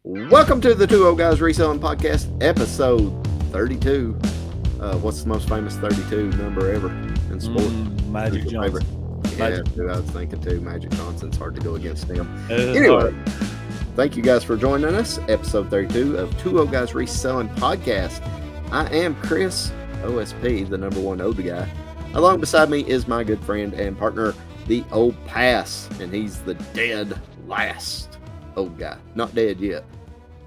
Welcome to the Two Old Guys Reselling Podcast, episode 32. What's the most famous 32 number ever in sport? Magic Johnson. Yeah, I was thinking too. Magic Johnson's hard to go against him. Anyway, thank you guys for joining us. Episode 32 of Two Old Guys Reselling Podcast. I am Chris, OSP, the number one Old Guy. Along beside me is my good friend and partner, the Old Pass, and he's the dead last old guy. Not dead yet.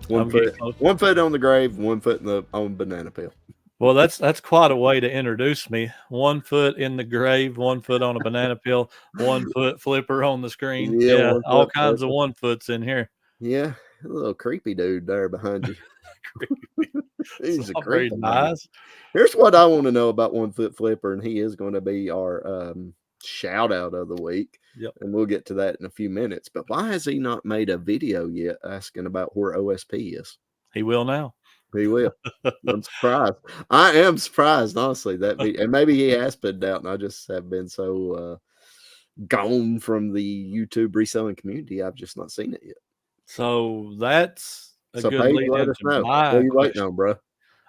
One foot on the grave, 1 foot on banana peel. Well, that's quite a way to introduce me. 1 foot in the grave, 1 foot on a banana peel, 1 foot flipper on the screen. Yeah, all kinds flipper. Of 1 foots in here. Yeah, a little creepy dude there behind you. He's a creepy nice. Here's what I want to know about 1 foot flipper, and he is going to be our shout out of the week. Yep. And we'll get to that in a few minutes. But why has he not made a video yet asking about where OSP is? He will now. He will. I'm surprised. I am surprised, honestly. And maybe he has put it out, and I just have been so gone from the YouTube reselling community. I've just not seen it yet. So that's a good lead let us know. What are you waiting on, bro?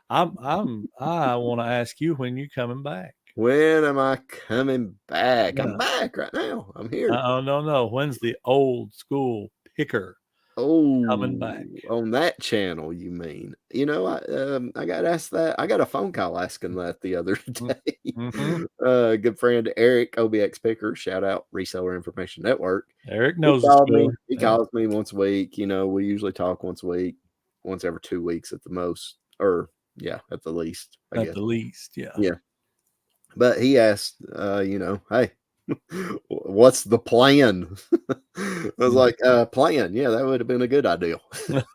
I want to ask you when you coming back. When am I coming back? Yeah. I'm back right now. I'm here. No. When's the old school picker coming back? On that channel, you mean? You know, I got asked that. I got a phone call asking that the other day. Mm-hmm. Good friend Eric, OBX Picker, shout out Reseller Information Network. Eric knows He calls me once a week. You know, we usually talk once a week, once every 2 weeks at the most, or yeah, at the least. I guess. The least, yeah. Yeah. But he asked, hey, what's the plan? I was like, plan. Yeah, that would have been a good idea. That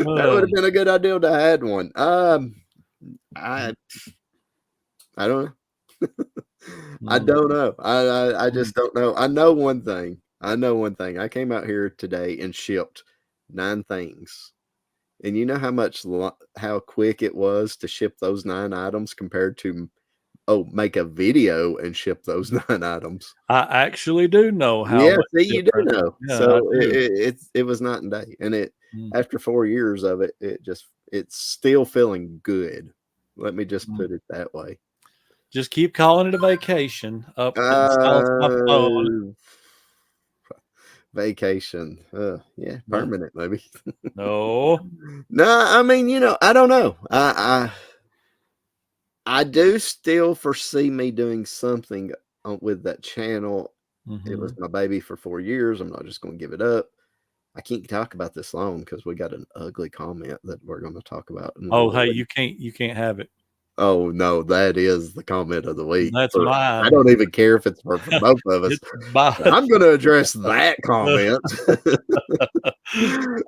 would have been a good idea to have had one. I don't know. I don't know. I just don't know. I know one thing. I came out here today and shipped 9 things. And you know how quick it was to ship those 9 items compared to, make a video and ship those 9 items. I actually do know how. Yeah, see, you do know. Yeah, so it was night and day. And after 4 years of it, it's still feeling good. Let me just put it that way. Just keep calling it a vacation. Up my phone. Vacation. Yeah, permanent maybe. No, I mean, I don't know. I do still foresee me doing something with that channel. Mm-hmm. It was my baby for 4 years. I'm not just going to give it up. I can't talk about this long because we got an ugly comment that we're going to talk about. Hey, you can't have it. Oh no, that is the comment of the week. That's mine. I don't even care if it's for both of us. I'm going to address that comment.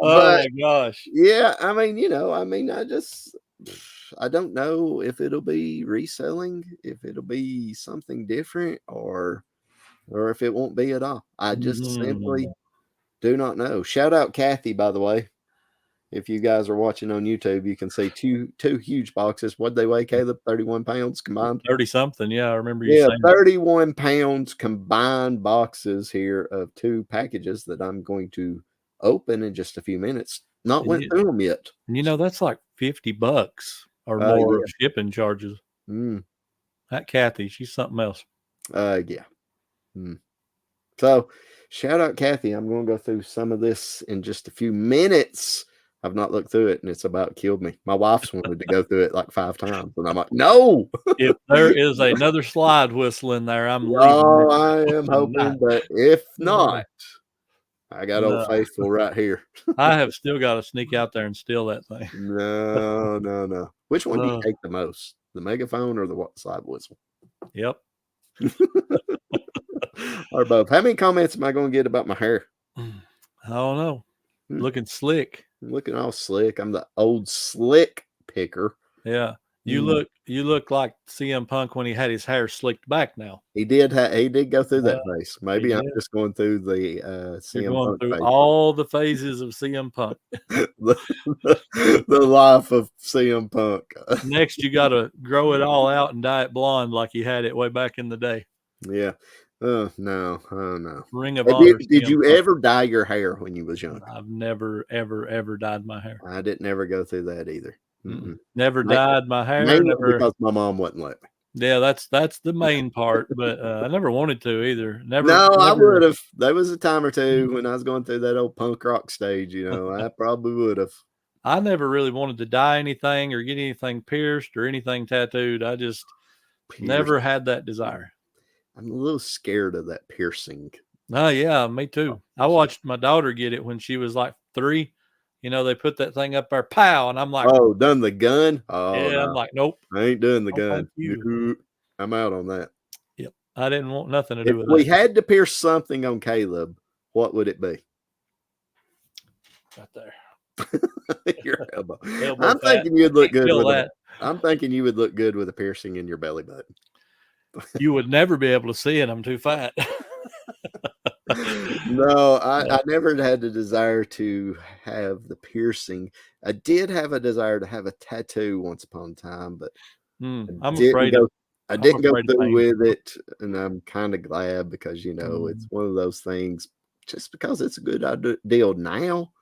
My gosh. Yeah, I mean, I don't know if it'll be reselling, if it'll be something different, or if it won't be at all. I just simply do not know. Shout out Kathy, by the way. If you guys are watching on YouTube, you can see two huge boxes. What'd they weigh, Caleb? 31 pounds combined? 30-something, yeah. I remember you saying 31 pounds combined boxes here of 2 packages that I'm going to open in just a few minutes. Not went through them yet. That's like $50 or more of shipping charges. That Kathy, she's something else. Yeah. So, shout out Kathy. I'm going to go through some of this in just a few minutes. I've not looked through it, and it's about killed me. My wife's wanted to go through it like 5 times, and I'm like, no. If there is another slide whistle in there, I'm leaving. Oh, I am hoping, but if not, I got Old Faithful right here. I have still got to sneak out there and steal that thing. No. Which one do you hate the most? The megaphone or the slide whistle? Yep. Or both. How many comments am I going to get about my hair? I don't know. Looking slick. Looking all slick. I'm the old slick picker. Yeah. You look like CM Punk when he had his hair slicked back now. He did go through that phase. Maybe I'm just going through the CM Punk through phase. All the phases of CM Punk. the life of CM Punk. Next, you got to grow it all out and dye it blonde like he had it way back in the day. Yeah. Oh no. Ring of Honor. Did you ever dye your hair when you was young? I've never, ever dyed my hair. I didn't ever go through that either. Never dyed my hair. Mainly Never. because my mom wouldn't let me. Yeah, that's the main part. But I never wanted to either. Never. I would have. There was a time or two when I was going through that old punk rock stage. I probably would have. I never really wanted to dye anything or get anything pierced or anything tattooed. I just never had that desire. I'm a little scared of that piercing. Oh, yeah, me too. I watched my daughter get it when she was like 3. They put that thing up there, pow, and I'm like, oh, done the gun? Oh, yeah, no. I'm like, nope. I ain't doing the gun. You. I'm out on that. Yep. I didn't want nothing to do with that. If we that. had to pierce something on Caleb, what would it be? Right there. Your elbow. I'm thinking you'd look good with that. I'm thinking you would look good with a piercing in your belly button. You would never be able to see it. I'm too fat. No, I never had the desire to have the piercing. I did have a desire to have a tattoo once upon a time, but I didn't go through with it, and I'm kind of glad because it's one of those things. Just because it's a good idea now,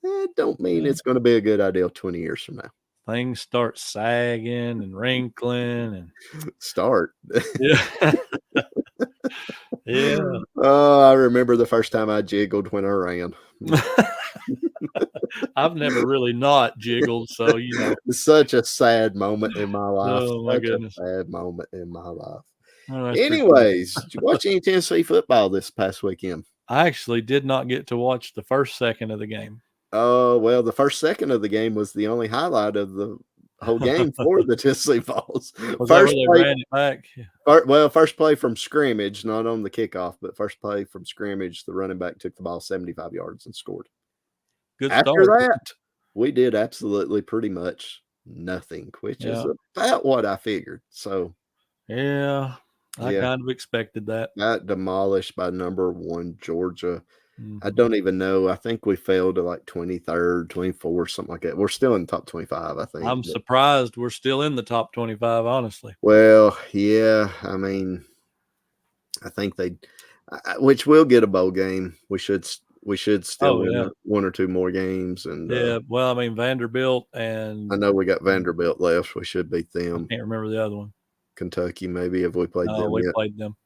that don't mean it's going to be a good idea 20 years from now. Things start sagging and wrinkling and start. Yeah. Yeah. Oh, I remember the first time I jiggled when I ran. I've never really not jiggled, so Such a sad moment in my life. Oh my goodness. A sad moment in my life. Oh, anyways, did you watch any Tennessee football this past weekend? I actually did not get to watch the first second of the game. Oh, well, the first second of the game was the only highlight of the whole game for the Tennessee Vols. First play, ran it back? First play from scrimmage, not on the kickoff, but first play from scrimmage, the running back took the ball 75 yards and scored. Good After start. that, we did absolutely pretty much nothing, which is about what I figured. So, yeah, I kind of expected that. Got demolished by number 1 Georgia. I don't even know. I think we fell to like 23rd, 24th, something like that. We're still in the top 25, I think. I'm surprised we're still in the top 25, honestly. Well, yeah. I mean, I think which we'll get a bowl game. We should still win 1 or 2 more games. And well, I mean, Vanderbilt and I know we got Vanderbilt left. We should beat them. I can't remember the other one. Kentucky, maybe. Have we played them? We played them.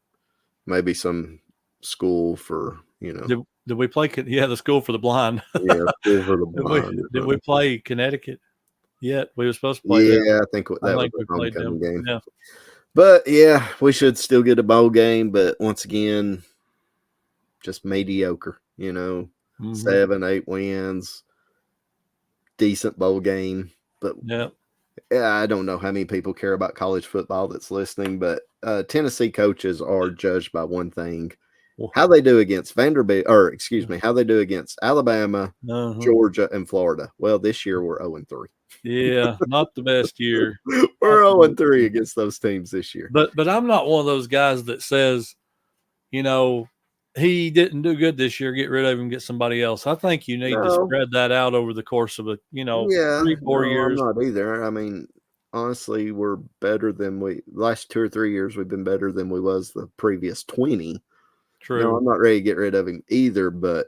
Maybe some school for Did we play? Yeah, the school for the blind. Yeah, school for the blind. Did we play Connecticut yet? We were supposed to play. Yeah, I think that was we a homecoming game. Yeah. But yeah, we should still get a bowl game. But once again, just mediocre. 7, 8 wins, decent bowl game. But I don't know how many people care about college football that's listening. But Tennessee coaches are judged by one thing. How they do against Vanderbilt, how they do against Alabama, Georgia, and Florida. Well, this year we're 0-3. Yeah, not the best year. We're 0-3 against those teams this year. But I'm not one of those guys that says, he didn't do good this year, get rid of him, get somebody else. I think you need to spread that out over the course of 3-4 years. I'm not either. I mean, honestly, we're better than last 2 or 3 years. We've been better than we was the previous 20. True. No, I'm not ready to get rid of him either, but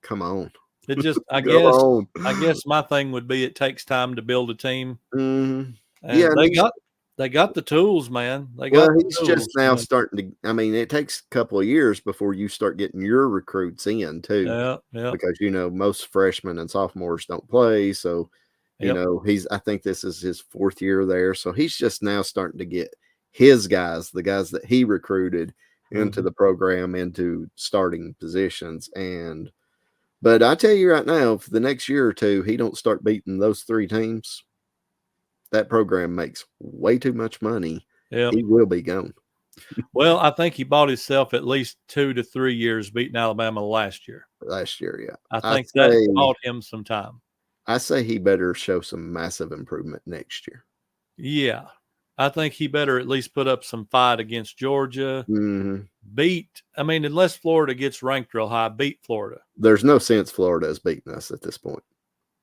come on. It just, I guess my thing would be it takes time to build a team. Mm-hmm. And they got the tools, man. He's just now starting to. I mean, it takes a couple of years before you start getting your recruits in too. Yeah. Because most freshmen and sophomores don't play, so I think this is his 4th year there, so he's just now starting to get his guys, the guys that he recruited, into the program, into starting positions. But I tell you right now, for the next year or two, he don't start beating those 3 teams, that program makes way too much money. He will be gone. Well, I think he bought himself at least 2 to 3 years beating Alabama last year. Yeah. I think that bought him some time. I say he better show some massive improvement next year. Yeah. I think he better at least put up some fight against Georgia. Unless Florida gets ranked real high, beat Florida. There's no sense Florida is beating us at this point.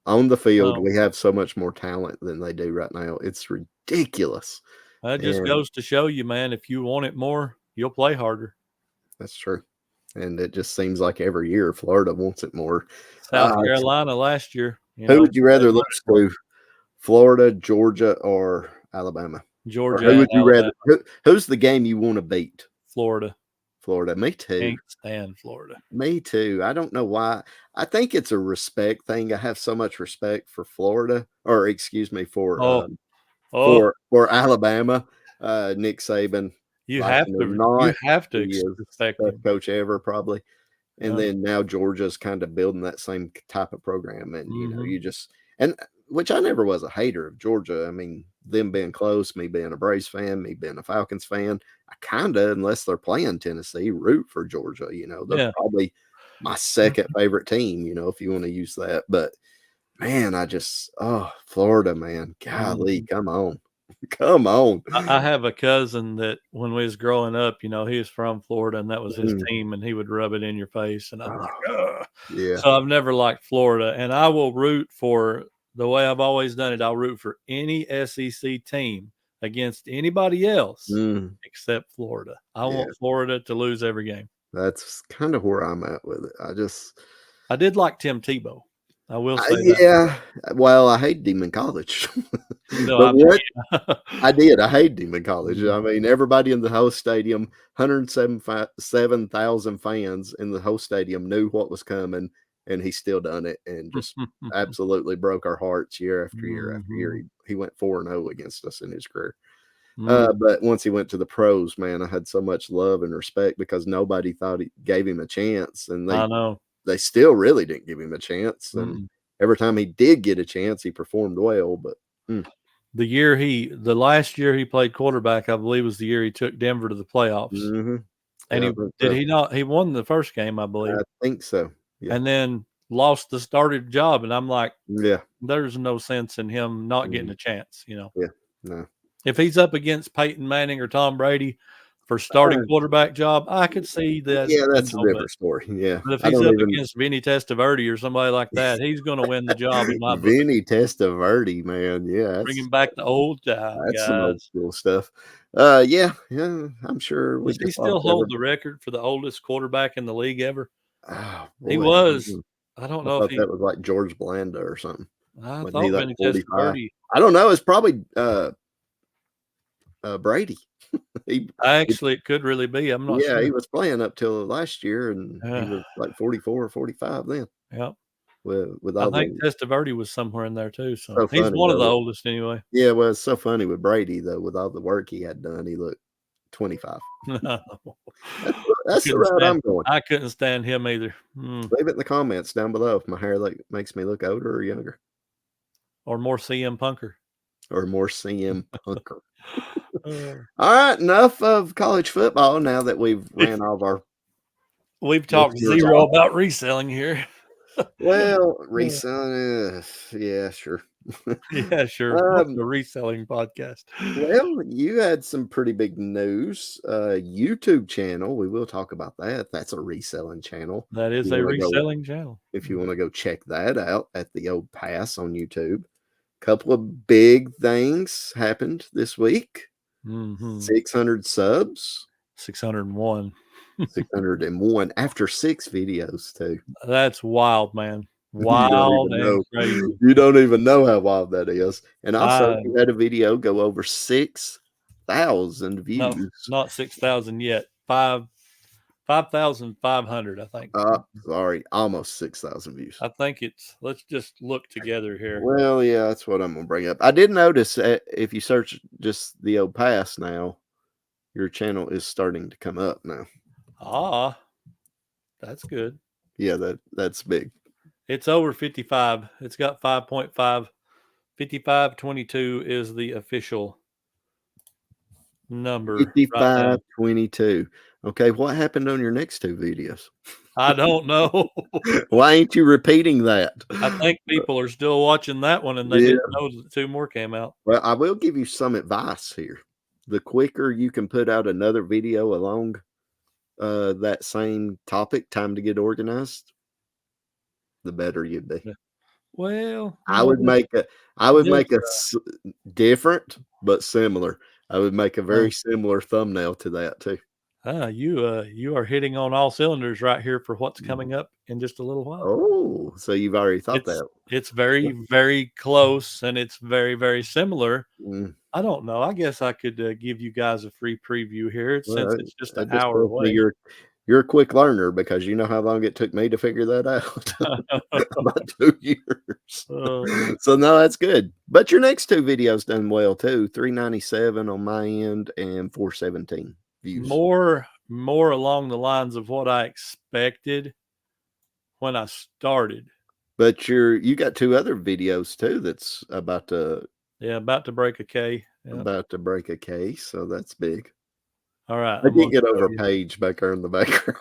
On the field, we have so much more talent than they do right now. It's ridiculous. That just goes to show you, man, if you want it more, you'll play harder. That's true. And it just seems like every year Florida wants it more. South Carolina last year. Who would you rather lose to? Florida, Georgia, or Alabama? Georgia or who and would you Alabama. rather? Who's the game you want to beat? Florida. Florida. Me too. Can't stand Florida. Me too. I don't know why. I think it's a respect thing. I have so much respect for Florida, or excuse me, for Alabama. Nick Saban. You have to He is respect the best him. coach ever, probably. And then now Georgia's kind of building that same type of program, and you know, you just which I never was a hater of Georgia. I mean, them being close, me being a Braves fan, me being a Falcons fan, I kind of, unless they're playing Tennessee, root for Georgia. You know, they're probably my second favorite team, you know, if you want to use that. But man, Florida, man, golly, come on. Come on. I have a cousin that when we was growing up, you know, he was from Florida and that was his team, and he would rub it in your face. And I'm like, ugh. Yeah. So I've never liked Florida, and I will root for the way I've always done it. I'll root for any SEC team against anybody else except Florida. I want Florida to lose every game. That's kind of where I'm at with it. I did like Tim Tebow. I will say that. Well, I hated him in college. No, I did. I hated him in college. I mean, everybody in the host stadium, 107,000 fans in the host stadium knew what was coming, and he still done it and just absolutely broke our hearts year after year after year. He went 4-0 against us in his career. But once he went to the pros, man, I had so much love and respect because nobody thought he gave him a chance, and they still really didn't give him a chance. And every time he did get a chance, he performed well. But the last year he played quarterback, I believe, was the year he took Denver to the playoffs. And he won the first game, I believe. I think so. Yeah. And then lost the starting job. And I'm like, yeah, there's no sense in him not getting a chance, you know. Yeah. No. If he's up against Peyton Manning or Tom Brady for starting quarterback job, I could see that. Yeah, that's a different story. Yeah. But if he's up against Vinny Testaverde or somebody like that, he's going to win the job in my book. Vinny Testaverde, man. Yeah. Bringing back the old time. That's some old school stuff. Yeah, I'm sure. Does he still hold the record for the oldest quarterback in the league ever? Oh, he was. I don't know if that was like George Blanda or something. I thought Vinny Testaverde. I don't know. It's probably Brady. It could really be. I'm not sure. Yeah, he was playing up till last year, and he was like 44 or 45 then. Yeah. I think Testaverde was somewhere in there too. So he's one of the oldest anyway. Yeah, well, it's so funny with Brady though. With all the work he had done, he looked 25. That's the route I'm going. I couldn't stand him either. Leave it in the comments down below if my hair makes me look older or younger, or more CM Punker, or more CM Punker. All right, enough of college football. Now that we've ran all of our, we've talked zero about reselling here. Well, reselling, yeah, sure. Yeah, sure. The reselling podcast. Well, you had some pretty big news. YouTube channel. We will talk about that. That's a reselling channel. That is a reselling channel. If you want to go check that out at the Old Pass on YouTube. Couple of big things happened this week. 600 subs. 601. 601 after 6 videos too. That's wild, man. Wild and crazy. You don't even know how wild that is. And also, you had a video go over 6,000 views. No, not 6,000 yet. 5,500, I think. Sorry, almost 6,000 views. I think let's just look together here. Well, yeah, that's what I'm going to bring up. I did notice if you search just the Old Pass now, your channel is starting to come up now. That's good. Yeah, that's big. It's over 55. It's got 5.5. 5522 is the official number. 5522. Okay, what happened on your next 2 videos? I don't know. Why ain't you repeating that? I think people are still watching that one, and they didn't know that 2 more came out. Well, I will give you some advice here. The quicker you can put out another video along that same topic, time to get organized, the better you'd be. Well, I would make a different but similar. I would make a very similar thumbnail to that too. You are hitting on all cylinders right here for what's coming up in just a little while. Oh, so you've already thought It's that. it's very, very close, and it's very, very similar. Mm. I don't know. I guess I could give you guys a free preview here since Well, it's just an that just hour tells me away. you're a quick learner because you know how long it took me to figure that out. About 2 years. So no, that's good. But your next 2 videos done well too. 397 on my end and 417 views. More along the lines of what I expected when I started. But you got 2 other videos too that's about to break a K. Yeah. about to break a K, so that's big. All right. I can't get over Paige back there in the background.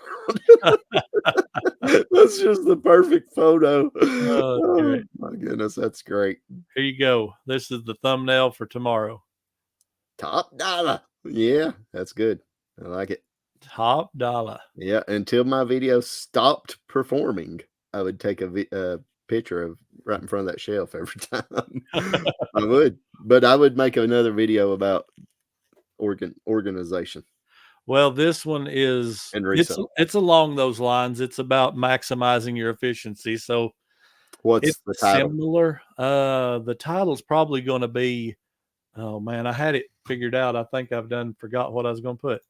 That's just the perfect photo. Oh, great. My goodness, that's great. Here you go. This is the thumbnail for tomorrow. Top dollar. Yeah, that's good. I like it. Top dollar. Yeah, until my video stopped performing, I would take a picture of right in front of that shelf every time. I would, but I would make another video about organization. Well, this one is And it's along those lines. It's about maximizing your efficiency. So what's it's the title? similar. The title's probably going to be, oh man, I had it figured out. I think I've forgot what I was going to put.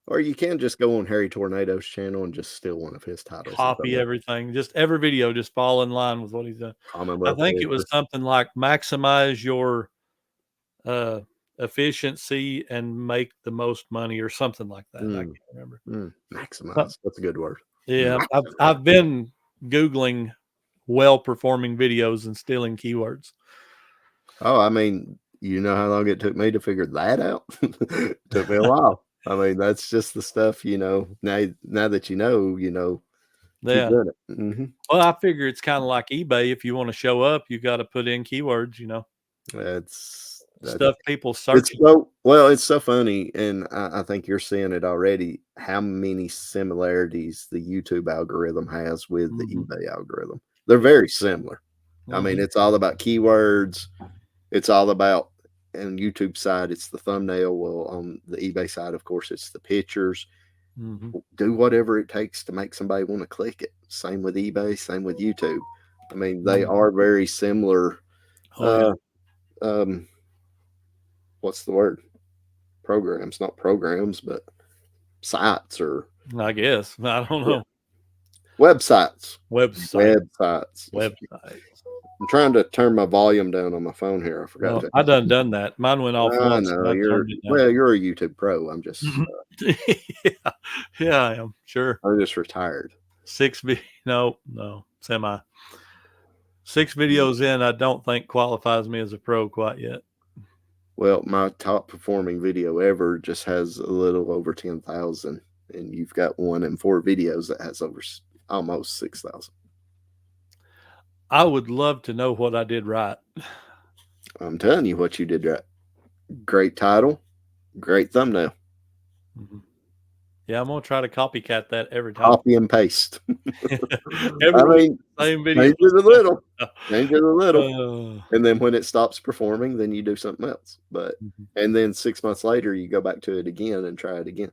Or you can just go on Harry Tornado's channel and just steal one of his titles. Copy everything. Just every video, just fall in line with what he's done. I think it was something like maximize your efficiency and make the most money or something like that. I can't remember. Maximize. That's a good word. Yeah, I've been Googling well-performing videos and stealing keywords. Oh, I mean, you know how long it took me to figure that out? It took me a while. I mean, that's just the stuff, now that you know, Yeah. keep doing it. Mm-hmm. Well, I figure it's kind of like eBay. If you want to show up, you got to put in keywords, That's stuff people search. It's so funny, and I think you're seeing it already, how many similarities the YouTube algorithm has with the eBay algorithm. They're very similar. I mean, it's all about keywords. It's all about, on YouTube side, it's the thumbnail. Well, on the eBay side, of course, it's the pictures. Do whatever it takes to make somebody want to click it. Same with eBay, same with YouTube. I mean, they are very similar. What's the word? Programs, not programs, but sites, or I guess. I don't know. Websites. I'm trying to turn my volume down on my phone here. I forgot. I done that. Mine went off once. You're a YouTube pro. I'm just yeah, I am. Sure. I'm just retired. 6 semi. 6 videos in, I don't think qualifies me as a pro quite yet. Well, my top performing video ever just has a little over 10,000, and you've got 1 in 4 videos that has over almost 6,000. I would love to know what I did right. I'm telling you what you did right. Great title, great thumbnail. Yeah, I'm gonna try to copycat that every time. Copy and paste. Same video. Change it a little. And then when it stops performing, then you do something else. But and then 6 months later, you go back to it again and try it again.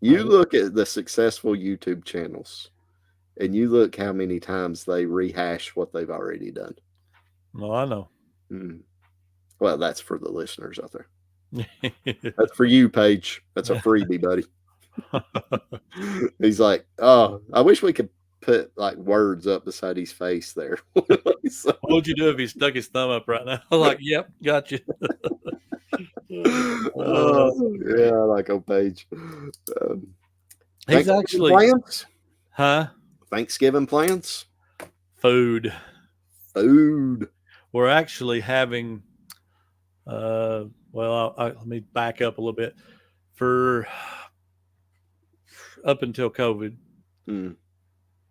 You look at the successful YouTube channels, and you look how many times they rehash what they've already done. Well, I know. Well, that's for the listeners out there. That's for you, Paige. That's a freebie, buddy. He's like, oh, I wish we could put like words up beside his face there. What would you do if he stuck his thumb up right now? Like, yep, got you. Yeah, I like old Paige. He's actually plans? Thanksgiving plans? Food. We're actually having let me back up a little bit. For up until COVID,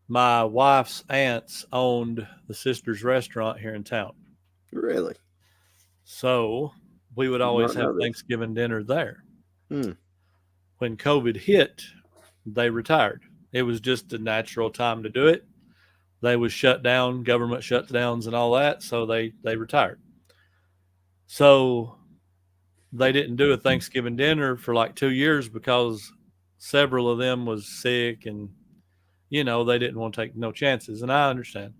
my wife's aunts owned the Sisters Restaurant here in town. Really? So we would always have Thanksgiving dinner there. When COVID hit, they retired. It was just a natural time to do it. They was shut down, government shutdowns and all that, so they retired. So they didn't do a Thanksgiving dinner for like 2 years because several of them was sick, and they didn't want to take no chances, and I understand.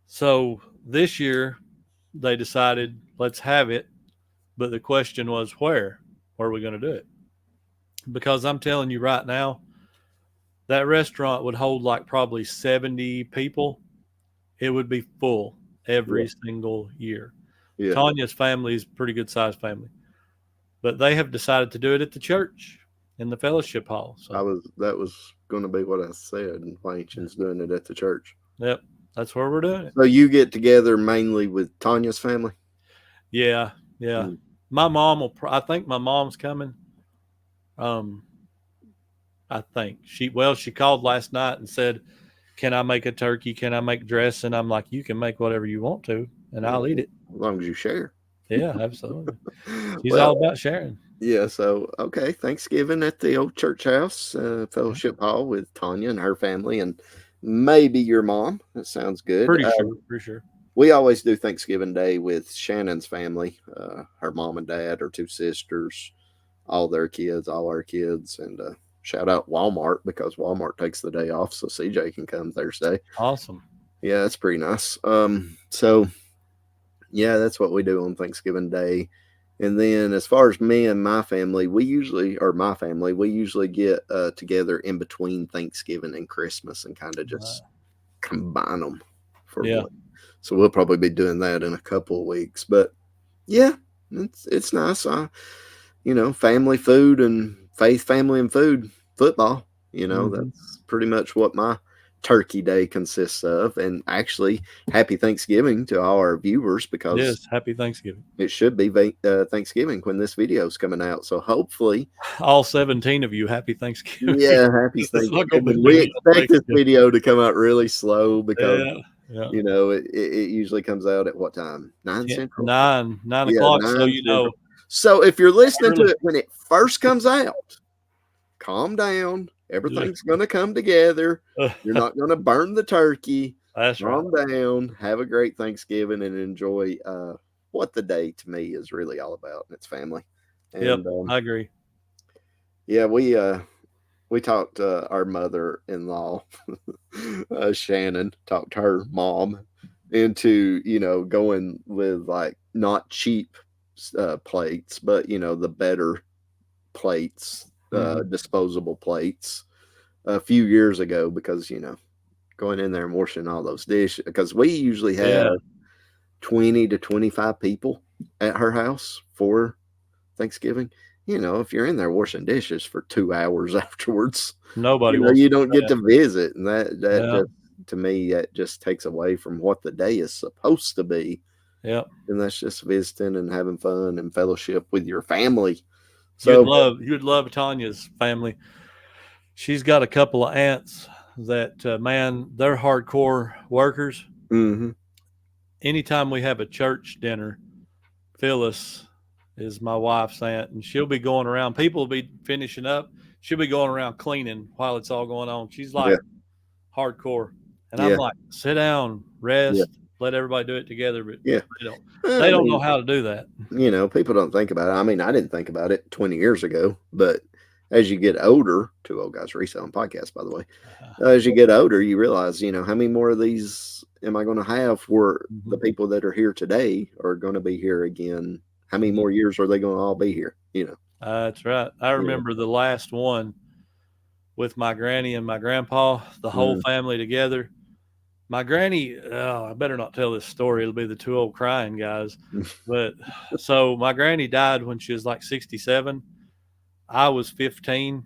So this year they decided, let's have it, but the question was where are we going to do it? Because I'm telling you right now, that restaurant would hold like probably 70 people. It would be full every single year. Yeah. Tanya's family is a pretty good sized family, but they have decided to do it at the church in the fellowship hall. So that was going to be what I said. Lanchin's doing it at the church. Yep, that's where we're doing it. So you get together mainly with Tanya's family? Yeah. Mm. My mom I think my mom's coming. I think she called last night and said, "Can I make a turkey? Can I make dressing?" I'm like, "You can make whatever you want to, and I'll eat it as long as you share." Yeah, absolutely. She's all about sharing. Yeah. So okay, Thanksgiving at the old church house, fellowship hall with Tanya and her family, and maybe your mom. That sounds good. Pretty sure. We always do Thanksgiving Day with Shannon's family, her mom and dad, her two sisters, all their kids, all our kids, and shout out Walmart because Walmart takes the day off, so CJ can come Thursday. Awesome. Yeah, that's pretty nice. So yeah, that's what we do on Thanksgiving Day. And then as far as me and my family, we usually get together in between Thanksgiving and Christmas and kind of just combine them for one. So we'll probably be doing that in a couple of weeks. But yeah, it's nice. Family, food, and faith, family, and food, football. That's pretty much what my turkey day consists of. And actually, happy Thanksgiving to all our viewers, because yes, happy Thanksgiving. It should be Thanksgiving when this video is coming out. So hopefully all 17 of you, happy Thanksgiving. Yeah, happy Thanksgiving. We expect this video to come out really slow because it usually comes out at what time? 9 Central? 9 o'clock. 9 so Central. So if you're listening to it when it first comes out, calm down. Everything's going to come together. You're not going to burn the turkey. That's calm down. Have a great Thanksgiving and enjoy what the day to me is really all about, and it's family. And, I agree. Yeah, we talked to our mother-in-law, Shannon, talked to her mom into, going with like not cheap plates, but, the better plates, disposable plates a few years ago because, going in there and washing all those dishes, because we usually have 20 to 25 people at her house for Thanksgiving. If you're in there washing dishes for 2 hours afterwards, nobody you don't get to visit. And that just, to me, that just takes away from what the day is supposed to be. Yep. And that's just visiting and having fun and fellowship with your family. So you'd love Tanya's family. She's got a couple of aunts that, man, they're hardcore workers. Mm-hmm. Anytime we have a church dinner, Phyllis is my wife's aunt, and she'll be going around. People will be finishing up. She'll be going around cleaning while it's all going on. She's like hardcore. And I'm like, sit down, rest, let everybody do it together. But they don't know how to do that. People don't think about it. I mean, I didn't think about it 20 years ago, but as you get older, to Old Guys Reselling Podcast, by the way, as you get older, you realize, how many more of these am I going to have for the people that are here today are going to be here again? How many more years are they going to all be here? That's right. I remember the last one with my granny and my grandpa, the whole family together. My granny, I better not tell this story. It'll be the two old crying guys. But so my granny died when she was like 67. I was 15.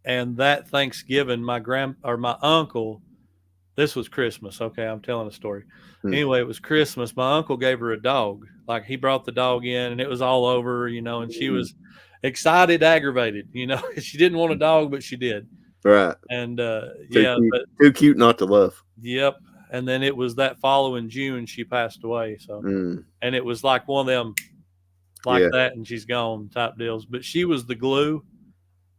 And that Thanksgiving, my uncle, this was Christmas. Okay, I'm telling a story. Anyway, it was Christmas. My uncle gave her a dog. Like, he brought the dog in, and it was all over, and she was excited, aggravated. She didn't want a dog, but she did. Right. And too cute not to love. Yep. And then it was that following June she passed away. So, and it was like one of them, that, and she's gone type deals. But she was the glue.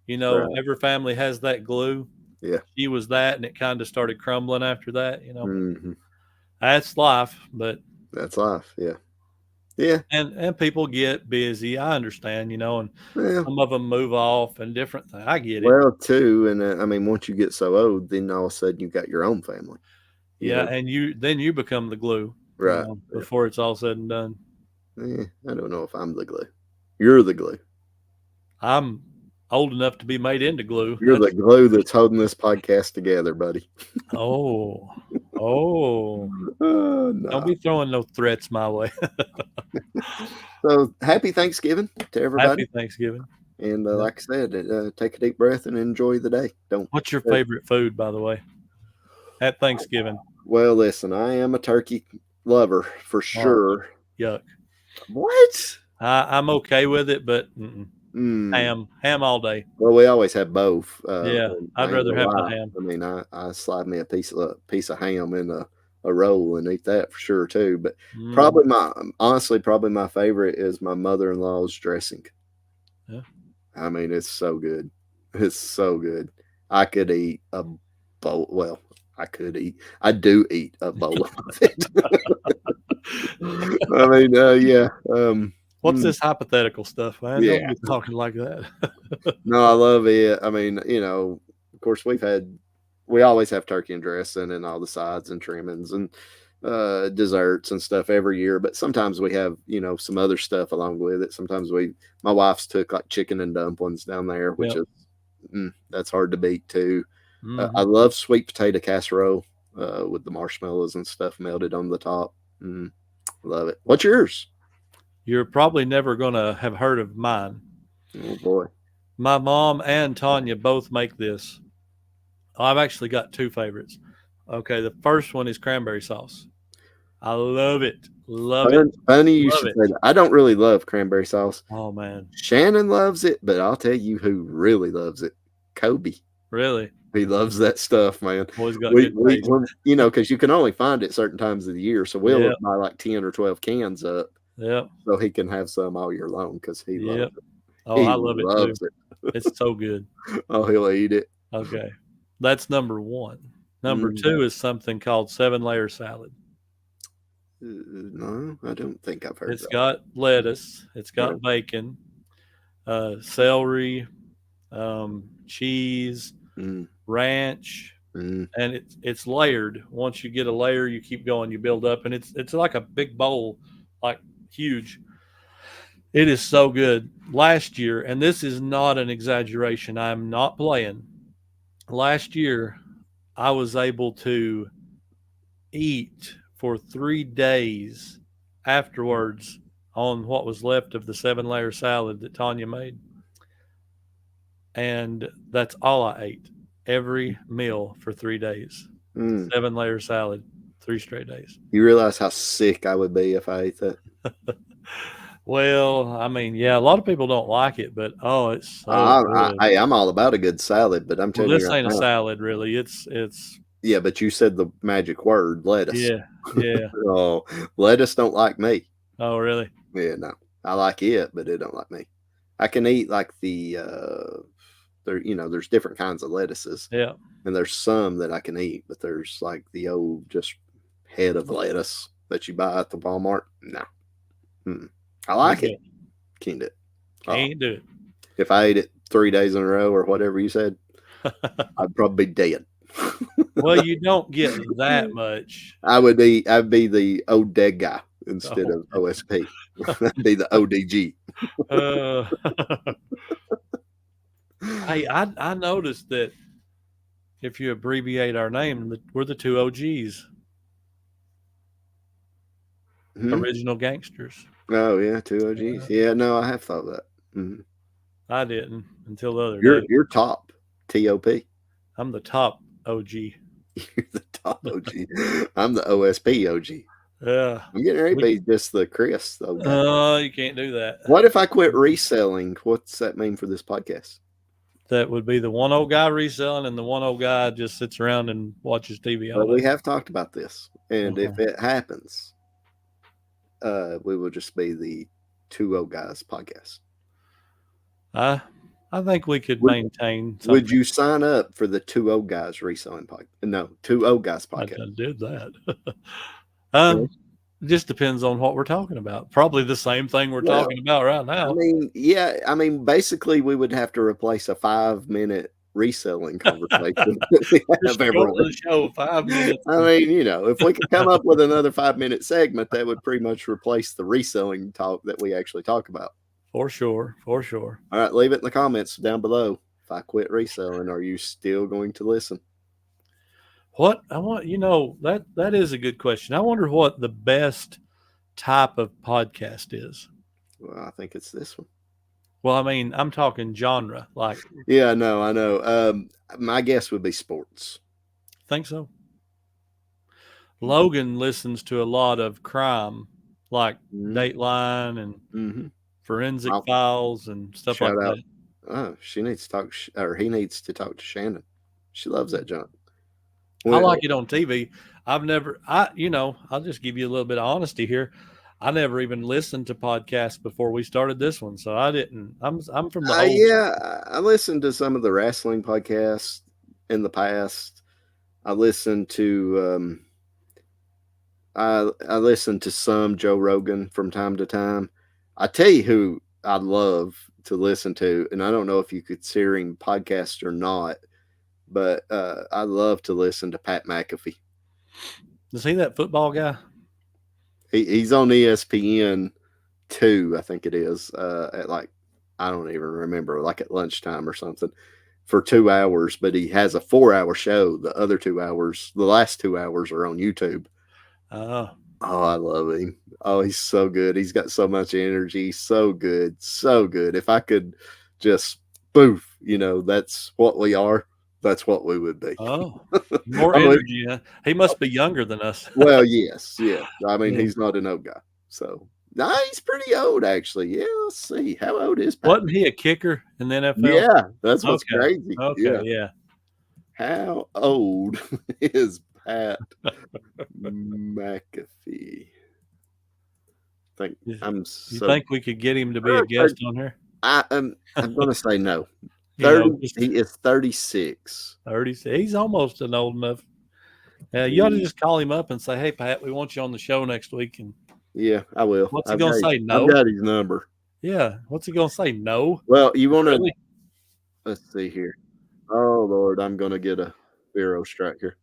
Every family has that glue. Yeah. She was that, and it kind of started crumbling after that. That's life. But that's life. Yeah. Yeah. And people get busy. I understand, and Well, some of them move off and different things. I get it. well, too, and I mean, once you get so old, then all of a sudden you got your own family. Yeah, and you become the glue, Right? Yeah. before it's all said and done. I don't know if I'm the glue. You're the glue. I'm old enough to be made into glue. You're the glue that's holding this podcast together, buddy. Oh, No. don't be throwing no threats my way. So happy Thanksgiving to everybody. Happy Thanksgiving. And Yeah. like I said, take a deep breath and enjoy the day. What's your favorite food, by the way, at Thanksgiving? Well, listen, I am a turkey lover for sure. Yuck. What? I'm okay with it, but ham all day. Well, we always have both. Yeah, I'd rather have the ham. I mean, I slide me a piece of ham in a roll and eat that for sure too. But probably my favorite is my mother-in-law's dressing. Yeah. I mean, it's so good. It's so good. I could eat a bowl. Well, I do eat a bowl of it. I mean, yeah. What's this hypothetical stuff, man? Yeah. Don't be talking like that. No, I love it. I mean, of course, we always have turkey and dressing and all the sides and trimmings and desserts and stuff every year. But sometimes we have, some other stuff along with it. Sometimes my wife's took like chicken and dumplings down there, which is, that's hard to beat too. I love sweet potato casserole with the marshmallows and stuff melted on the top. Love it. What's yours? You're probably never going to have heard of mine. Oh, boy. My mom and Tanya both make this. I've actually got two favorites. Okay, the first one is cranberry sauce. I love it. Love it. Funny you should say that. I don't really love cranberry sauce. Oh, man. Shannon loves it, but I'll tell you who really loves it. Kobe. Really? He loves that stuff, man. Boy's got good taste. Because you can only find it certain times of the year. So we'll buy like 10 or 12 cans up. Yeah. So he can have some all year long because he loves it. Oh, I love it too. It's so good. Oh, he'll eat it. Okay. That's number one. Number two is something called 7-layer salad. No, I don't think I've heard It's got lettuce. It's got bacon, celery, cheese, ranch, and it's layered. Once you get a layer, you keep going, you build up, and it's like a big bowl, like huge. It is so good. Last year, and this is not an exaggeration, I'm not playing. Last year, I was able to eat for 3 days afterwards on what was left of the 7-layer salad that Tanya made. And that's all I ate every meal for 3 days. 7-layer salad, 3 straight days. You realize how sick I would be if I ate that? Well, I mean, yeah, a lot of people don't like it, but it's so good. I'm all about a good salad, but I'm telling you, this ain't a salad, really. It's yeah, but you said the magic word, lettuce. Yeah. Oh, lettuce don't like me. Oh, really? Yeah, no, I like it, but it don't like me. I can eat like there's different kinds of lettuces. Yeah, and there's some that I can eat, but there's like the old just head of lettuce that you buy at the Walmart. No. I like it. Can't do it. Can't do it. If I ate it 3 days in a row or whatever you said, I'd probably be dead. Well, you don't get that much. I'd be the old dead guy instead of OSP. I'd be the ODG. Hey, I noticed that if you abbreviate our name, we're the 2 OGs. Original gangsters. Oh yeah, 2 OGs. Yeah, no, I have thought that. I didn't until the other day. You're top TOP. I'm the top OG. You're the top OG. I'm the OSP OG. Yeah. I'm getting ready to be just the Chris though. You can't do that. What if I quit reselling? What's that mean for this podcast? That would be the one old guy reselling, and the one old guy just sits around and watches TV all day. We have talked about this, and if it happens, we will just be the 2 Old Guys podcast. I think we could maintain something. Would you sign up for the 2 Old Guys Reselling Podcast? No, 2 Old Guys podcast. I did that. It just depends on what we're talking about. Probably the same thing we're talking about right now. I mean, basically, we would have to replace a 5-minute reselling conversation. Just shorten the show 5 minutes. I mean, if we could come up with another 5-minute segment, that would pretty much replace the reselling talk that we actually talk about. For sure. All right, leave it in the comments down below. If I quit reselling, are you still going to listen? What I want, that is a good question. I wonder what the best type of podcast is. Well, I think it's this one. Well, I mean, I'm talking genre. Like, yeah, no, I know. My guess would be sports. Think so. Logan listens to a lot of crime, like Dateline and Forensic Files and stuff like that. Oh, she needs to talk, or he needs to talk to Shannon. She loves that junk. I like it on TV. I'll just give you a little bit of honesty here. I never even listened to podcasts before we started this one, so I didn't. I'm from the old. Yeah, I listened to some of the wrestling podcasts in the past. I listened to I listened to some Joe Rogan from time to time. I tell you who I love to listen to, and I don't know if you consider him podcast or not, but I love to listen to Pat McAfee. Is he that football guy? He's on ESPN 2, I think it is, at I don't even remember, like at lunchtime or something, for 2 hours. But he has a 4-hour show. The other 2 hours, the last 2 hours, are on YouTube. Oh, I love him. Oh, he's so good. He's got so much energy. So good. So good. If I could just poof, that's what we are. That's what we would be. Oh, more energy. Huh? He must be younger than us. Well, yes. Yeah. I mean, he's not an old guy. So, no, he's pretty old, actually. Yeah. Let's see. How old is Pat? Wasn't he a kicker in the NFL? Yeah. That's what's crazy. Okay. Yeah. How old is Pat McAfee? You think we could get him to be a guest on here? I'm going to say no. 30, he is 36. 36. He's almost an old enough. You ought to just call him up and say, "Hey, Pat, we want you on the show next week." And yeah, I will. What's he going to say? No. I've got his number. Yeah. What's he going to say? No. Well, you want to? Let's see here. Oh Lord, I'm going to get a Vero strike here,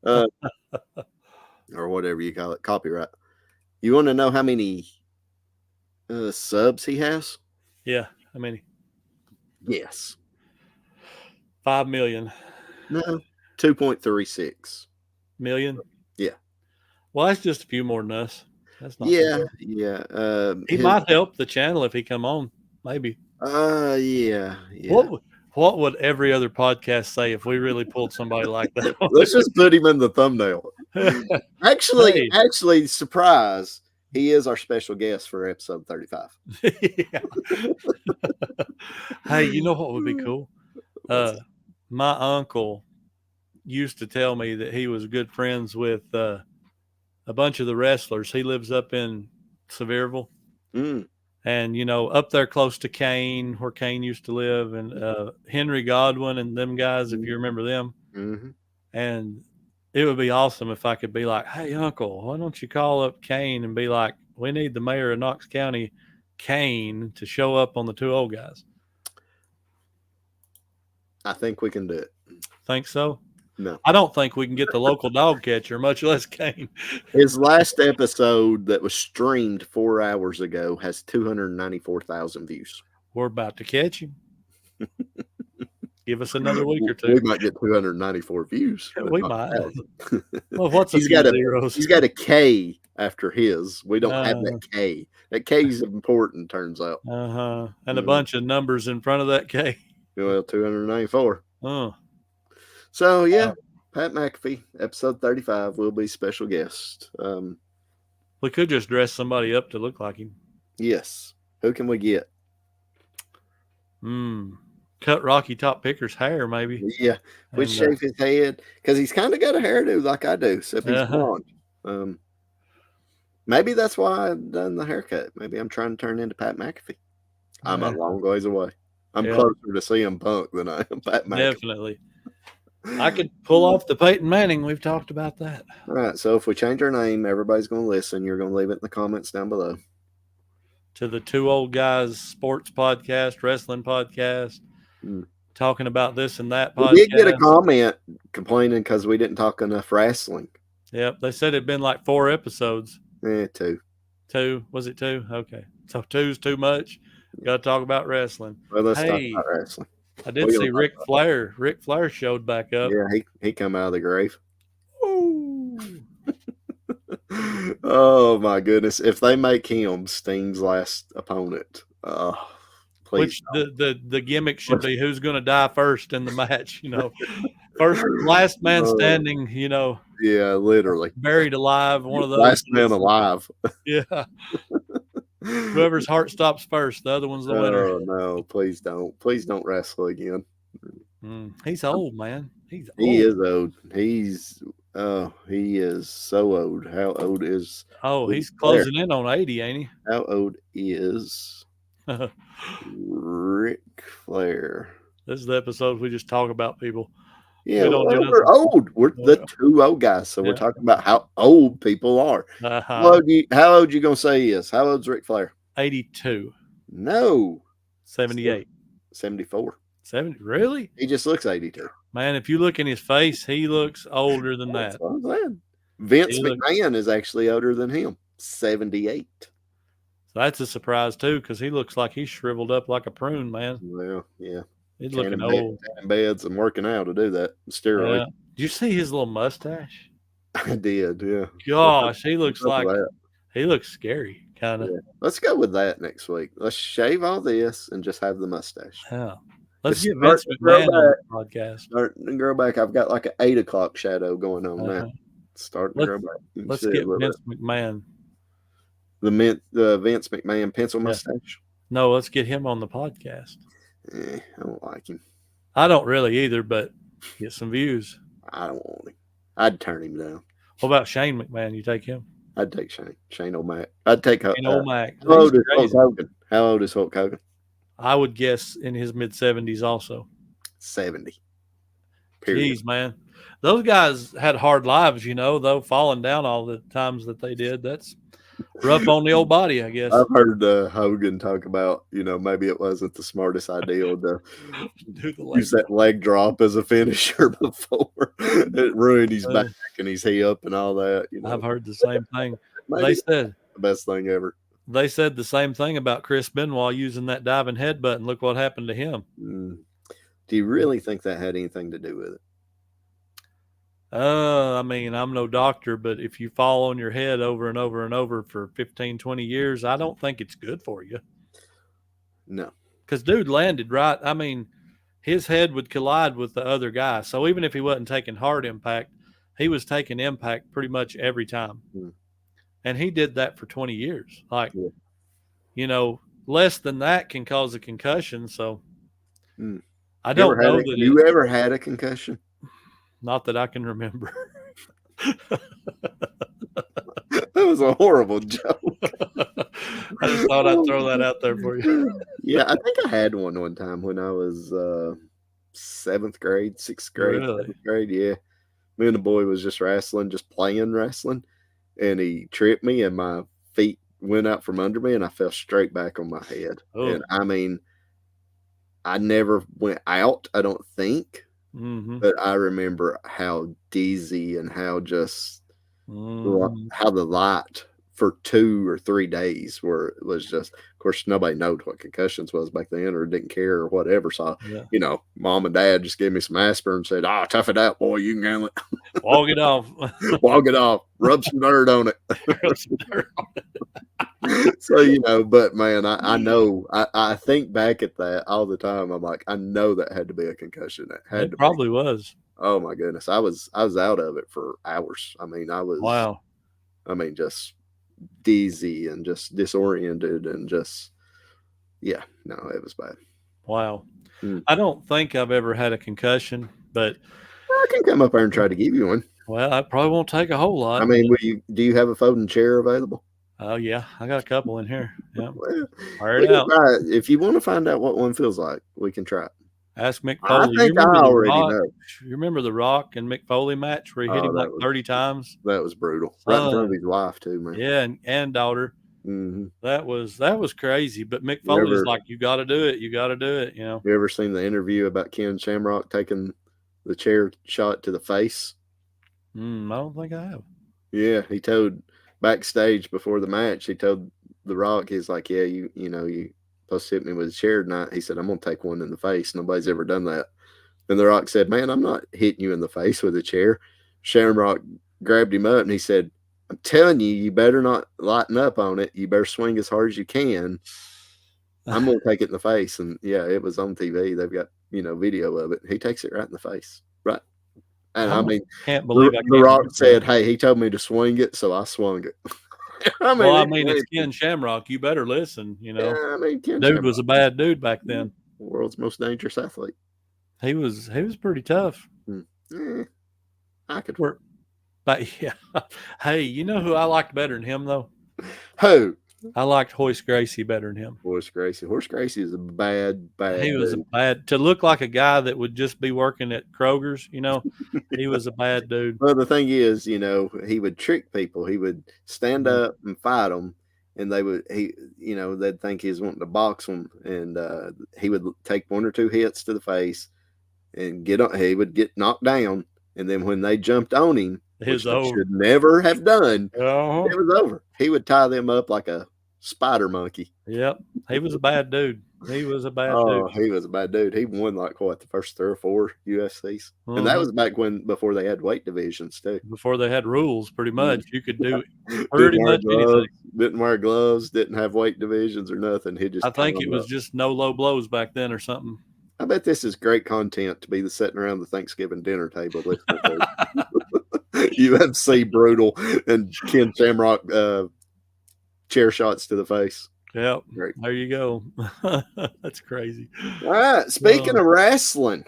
or whatever you call it, copyright. You want to know how many subs he has? Yeah, how many? Yes. 5 million. No, 2.36 million. Yeah. Well, that's just a few more than us. That's not. Yeah. He might help the channel if he come on. Maybe. Yeah. What would every other podcast say if we really pulled somebody like that? Let's just put him in the thumbnail. Actually, surprise. He is our special guest for episode 35. Hey, you know what would be cool? My uncle used to tell me that he was good friends with a bunch of the wrestlers. He lives up in Sevierville. And, up there close to Kane, where Kane used to live, and Henry Godwin and them guys, if you remember them. Mm-hmm. And it would be awesome if I could be like, "Hey, Uncle, why don't you call up Kane and be like, we need the mayor of Knox County, Kane, to show up on the Two Old Guys." I think we can do it. Think so? No. I don't think we can get the local dog catcher, much less Kane. His last episode that was streamed 4 hours ago has 294,000 views. We're about to catch him. Give us another week or two. We might get 294 views. We might. Well, what's he's got a K after his. We don't have that K. That K is important, turns out. And a bunch of numbers in front of that K. Well, 294. So, yeah, Pat McAfee, episode 35, will be special guest. We could just dress somebody up to look like him. Yes. Who can we get? Cut Rocky Top Picker's hair, maybe. Yeah. We shave his head, because he's kind of got a hairdo like I do, except he's blonde. Maybe that's why I've done the haircut. Maybe I'm trying to turn into Pat McAfee. I'm a long ways away. I'm closer to CM Punk than I am Pat McAfee. Definitely. I could pull off the Peyton Manning. We've talked about that. All right. So if we change our name, everybody's going to listen. You're going to leave it in the comments down below. To the Two Old Guys Sports Podcast, Wrestling Podcast, talking about this and that podcast. We did get a comment complaining because we didn't talk enough wrestling. Yep. They said it'd been like 4 episodes. 2. 2? Was it 2? Okay. So 2's too much. Got to talk about wrestling. Well, let's talk about wrestling. I did see Ric Flair. Ric Flair showed back up. Yeah, he come out of the grave. Ooh. Oh my goodness! If they make him Sting's last opponent, please. Which the gimmick should be who's going to die first in the match. First, last man standing. Yeah, literally buried alive. One of those last man alive. Yeah. Whoever's heart stops first, the other one's the winner. Oh no! Please don't wrestle again. He's old, man. He is old. He is so old. How old is? Oh, he's closing in on 80, ain't he? How old is Ric Flair? This is the episode we just talk about people. Yeah, we're old. We're the two old guys, so we're talking about how old people are. How old you gonna say he is? How old's Ric Flair? 82. No. 78. 74. 70? Really? He just looks 82. Man, if you look in his face, he looks older than that. That's what I'm saying. Vince McMahon is actually older than him. 78. So that's a surprise too, because he looks like he's shriveled up like a prune, man. Well, yeah. He's looking old. Beds and working out to do that. Steroid. Yeah. Did you see his little mustache? I did, yeah. Gosh, he looks scary, kind of. Yeah. Let's go with that next week. Let's shave all this and just have the mustache. Yeah. Let's get Vince McMahon on the podcast. Starting to grow back. I've got like an 8 o'clock shadow going on now. Starting to grow back. Let's get Vince McMahon. The Vince McMahon pencil mustache? No, let's get him on the podcast. I don't like him. I don't really either, but get some views. I don't want him. I'd turn him down. What about Shane McMahon? You take him? I'd take Shane. Shane O'Mac. I'd take Shane O'Mac. How old is Hulk Hogan? How old is Hulk Hogan? I would guess in his mid-70s also. 70. Period. Jeez, man. Those guys had hard lives, though, falling down all the times that they did. That's rough on the old body, I guess. I've heard Hogan talk about, maybe it wasn't the smartest idea to use that leg drop as a finisher before. It ruined his back and his hip and all that. I've heard the same thing. They said the best thing ever. They said the same thing about Chris Benoit using that diving headbutt, and look what happened to him. Do you really think that had anything to do with it? I mean, I'm no doctor, but if you fall on your head over and over and over for 15, 20 years, I don't think it's good for you. No. Because dude landed right. I mean, his head would collide with the other guy. So even if he wasn't taking hard impact, he was taking impact pretty much every time. And he did that for 20 years. Less than that can cause a concussion. So I don't know that you ever had a concussion? Not that I can remember. That was a horrible joke. I just thought I'd throw that out there for you. Yeah, I think I had one time when I was 7th grade, 6th grade, Really? 7th grade. Yeah. Me and the boy was just playing wrestling, and he tripped me, and my feet went out from under me, and I fell straight back on my head. Oh. And I mean, I never went out, I don't think. But I remember how dizzy and how just how the light for 2 or 3 days was just, of course, nobody knowed what concussions was back then or didn't care or whatever. So, mom and dad just gave me some aspirin and said, tough it out, boy. You can handle it. Walk it off. Walk it off. Rub some dirt on it. So, but man, I know, I think back at that all the time. I'm like, I know that had to be a concussion. It probably was. Oh my goodness. I was out of it for hours. I mean, wow. I mean, just dizzy and just disoriented and just, it was bad. Wow. I don't think I've ever had a concussion, but I can come up there and try to give you one. Well, I probably won't take a whole lot. I mean, do you have a folding chair available? Oh, yeah. I got a couple in here. Yeah. Well, Fire it out. If you want to find out what one feels like, we can try it. Ask Mick I Foley. You think I remember The already Rock? know. You remember The Rock and Mick Foley match where he hit Oh, him like 30 times? that was brutal. Right in front of his wife too, man. Yeah, and daughter. Mm-hmm. That was crazy. But Mick Foley's like, you got to do it. You got to do it. You know. You ever seen the interview about Ken Shamrock taking the chair shot to the face? I don't think I have. Yeah, he told backstage before the match. He told The Rock, he's like, "Yeah, you supposed to hit me with a chair tonight." He said, "I'm gonna take one in the face. Nobody's ever done that." And The Rock said, "Man, I'm not hitting you in the face with a chair." Shamrock grabbed him up and he said, "I'm telling you, you better not lighten up on it. You better swing as hard as you can. I'm going to take it in the face." And yeah, it was on TV. They've got, video of it. He takes it right in the face. Right. And I mean, can't believe The Rock said, "Hey, he told me to swing it, so I swung it." It's Ken Shamrock. You better listen, Yeah, Ken dude Shamrock was a bad dude back then. World's most dangerous athlete. He was pretty tough. I could work. But yeah. Hey, you know who I liked better than him though? Who? I liked Horace Gracie better than him. Horace Gracie is a bad He was dude. to look like a guy that would just be working at Kroger's, he was a bad dude. Well, the thing is, he would trick people. He would stand up and fight them, and they'd think he was wanting to box them, and he would take one or two hits to the face and he would get knocked down, and then when they jumped on him, which they should never have done, it was over. He would tie them up like a spider monkey. Yep. He was a bad dude. He was a bad dude. He was a bad dude. He won the first 3 or 4 UFCs. And that was back before they had weight divisions too. Before they had rules, pretty much. You could do pretty much anything. Didn't wear gloves, didn't have weight divisions or nothing. I think it was just no low blows back then or something. I bet this is great content to be sitting around the Thanksgiving dinner table listening to. UFC brutal and Ken Shamrock chair shots to the face. Yep. Great. There you go. That's crazy. All right. Speaking of wrestling,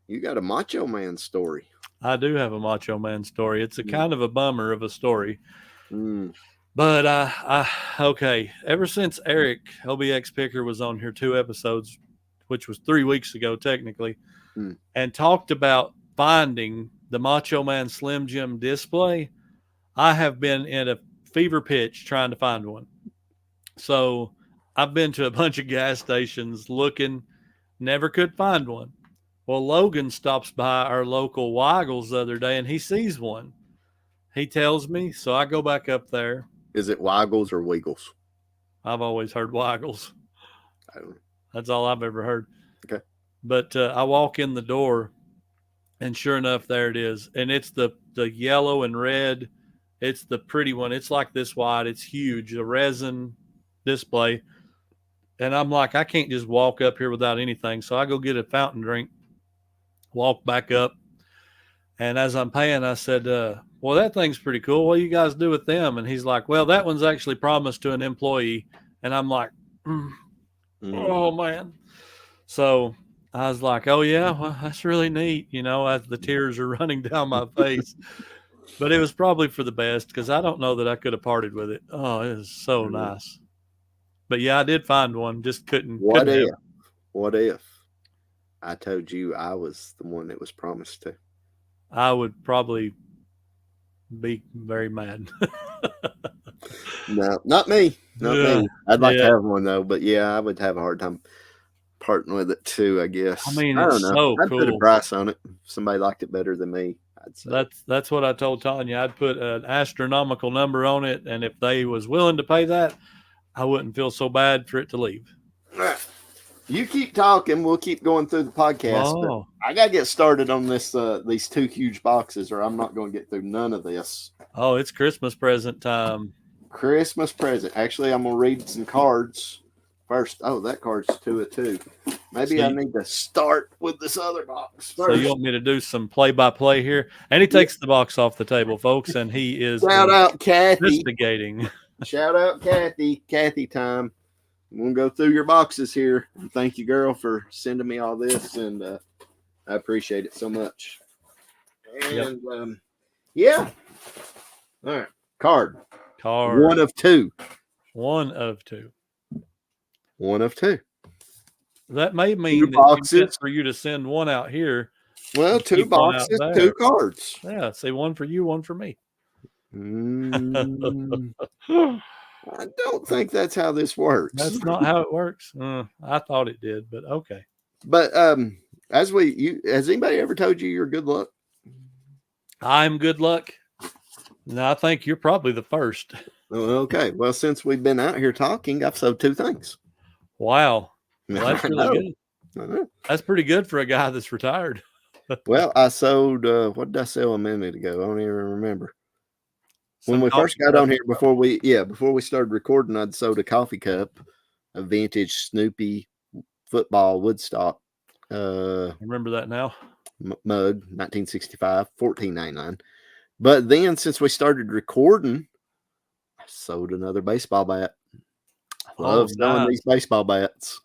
you got a Macho Man story. I do have a Macho Man story. It's a kind of a bummer of a story. But okay. Ever since Eric OBX Picker was on here 2 episodes, which was 3 weeks ago technically, and talked about finding the Macho Man Slim Jim display, I have been in a fever pitch trying to find one. So I've been to a bunch of gas stations looking, never could find one. Well, Logan stops by our local Weigels the other day and he sees one. He tells me, so I go back up there. Is it Weigels or Wiggles? I've always heard Weigels. I don't know. That's all I've ever heard. Okay. But I walk in the door and sure enough, there it is. And it's the yellow and red. It's the pretty one. It's like this wide. It's huge. A resin display. And I'm like, I can't just walk up here without anything. So I go get a fountain drink, walk back up. And as I'm paying, I said, well, that thing's pretty cool. What do you guys do with them? And he's like, well, that one's actually promised to an employee. And I'm like, oh, man. So I was like, oh, yeah, well, that's really neat, as the tears are running down my face. But it was probably for the best because I don't know that I could have parted with it. Oh, it was so nice. But, yeah, I did find one. Just couldn't. What if I told you I was the one that was promised to? I would probably be very mad. No, not me. Not me. I'd like to have one, though. But, yeah, I would have a hard time parting with it, too, I guess. I mean, it's so I'd cool. put a price on it. If somebody liked it better than me, I'd say. That's what I told Tanya. I'd put an astronomical number on it, and if they was willing to pay that, I wouldn't feel so bad for it to leave. All right. You keep talking. We'll keep going through the podcast. But I got to get started on this. These 2 huge boxes, or I'm not going to get through none of this. Oh, it's Christmas present time. Christmas present. Actually, I'm going to read some cards first. Oh, that card's 2 of 2. Maybe I need to start with this other box first. So you want me to do some play-by-play here? And he takes the box off the table, folks, and he is shout out Kathy. Investigating. Shout out Kathy. Kathy time. I'm going to go through your boxes here. Thank you, girl, for sending me all this, and I appreciate it so much. And, yeah. All right. Card. 1 of 2. 1 of 2. 1 of 2. That may mean Two that boxes. you meant for you to send one out here. Well, two keep one out boxes, there. 2 cards. Yeah, say one for you, one for me. I don't think that's how this works. That's not how it works. I thought it did, but okay. But has anybody ever told you you're good luck? I'm good luck. No, I think you're probably the first. Okay. Well, since we've been out here talking, I've sold 2 things. Wow. Well, that's really good. That's pretty good for a guy that's retired. Well, I sold, what did I sell a minute ago? I don't even remember. When we first got on here, before we started recording, I'd sold a coffee cup, a vintage Snoopy football Woodstock. Remember that now? Mug, 1965, $14.99. But then, since we started recording, I sold another baseball bat. I love selling these baseball bats.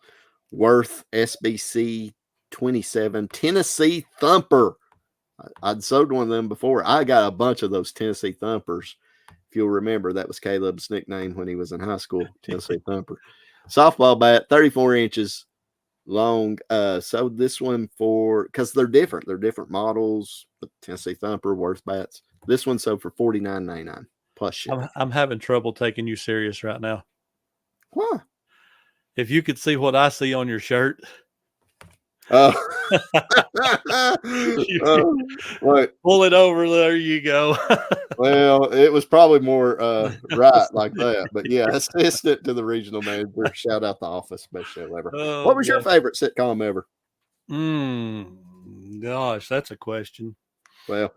Worth SBC 27 Tennessee Thumper. I'd sold one of them before. I got a bunch of those Tennessee Thumpers. If you'll remember, that was Caleb's nickname when he was in high school, Tennessee Thumper. Softball bat, 34 inches long. Sold this one because they're different. They're different models. But Tennessee Thumper, worth bats. This one sold for $49.99 plus shipping. I'm having trouble taking you serious right now. Why? If you could see what I see on your shirt. What? Pull it over. There you go. Well, it was probably more right like that. But yeah, assistant to the regional manager. Shout out the office. Best show ever. What was your favorite sitcom ever? Gosh, that's a question. Well,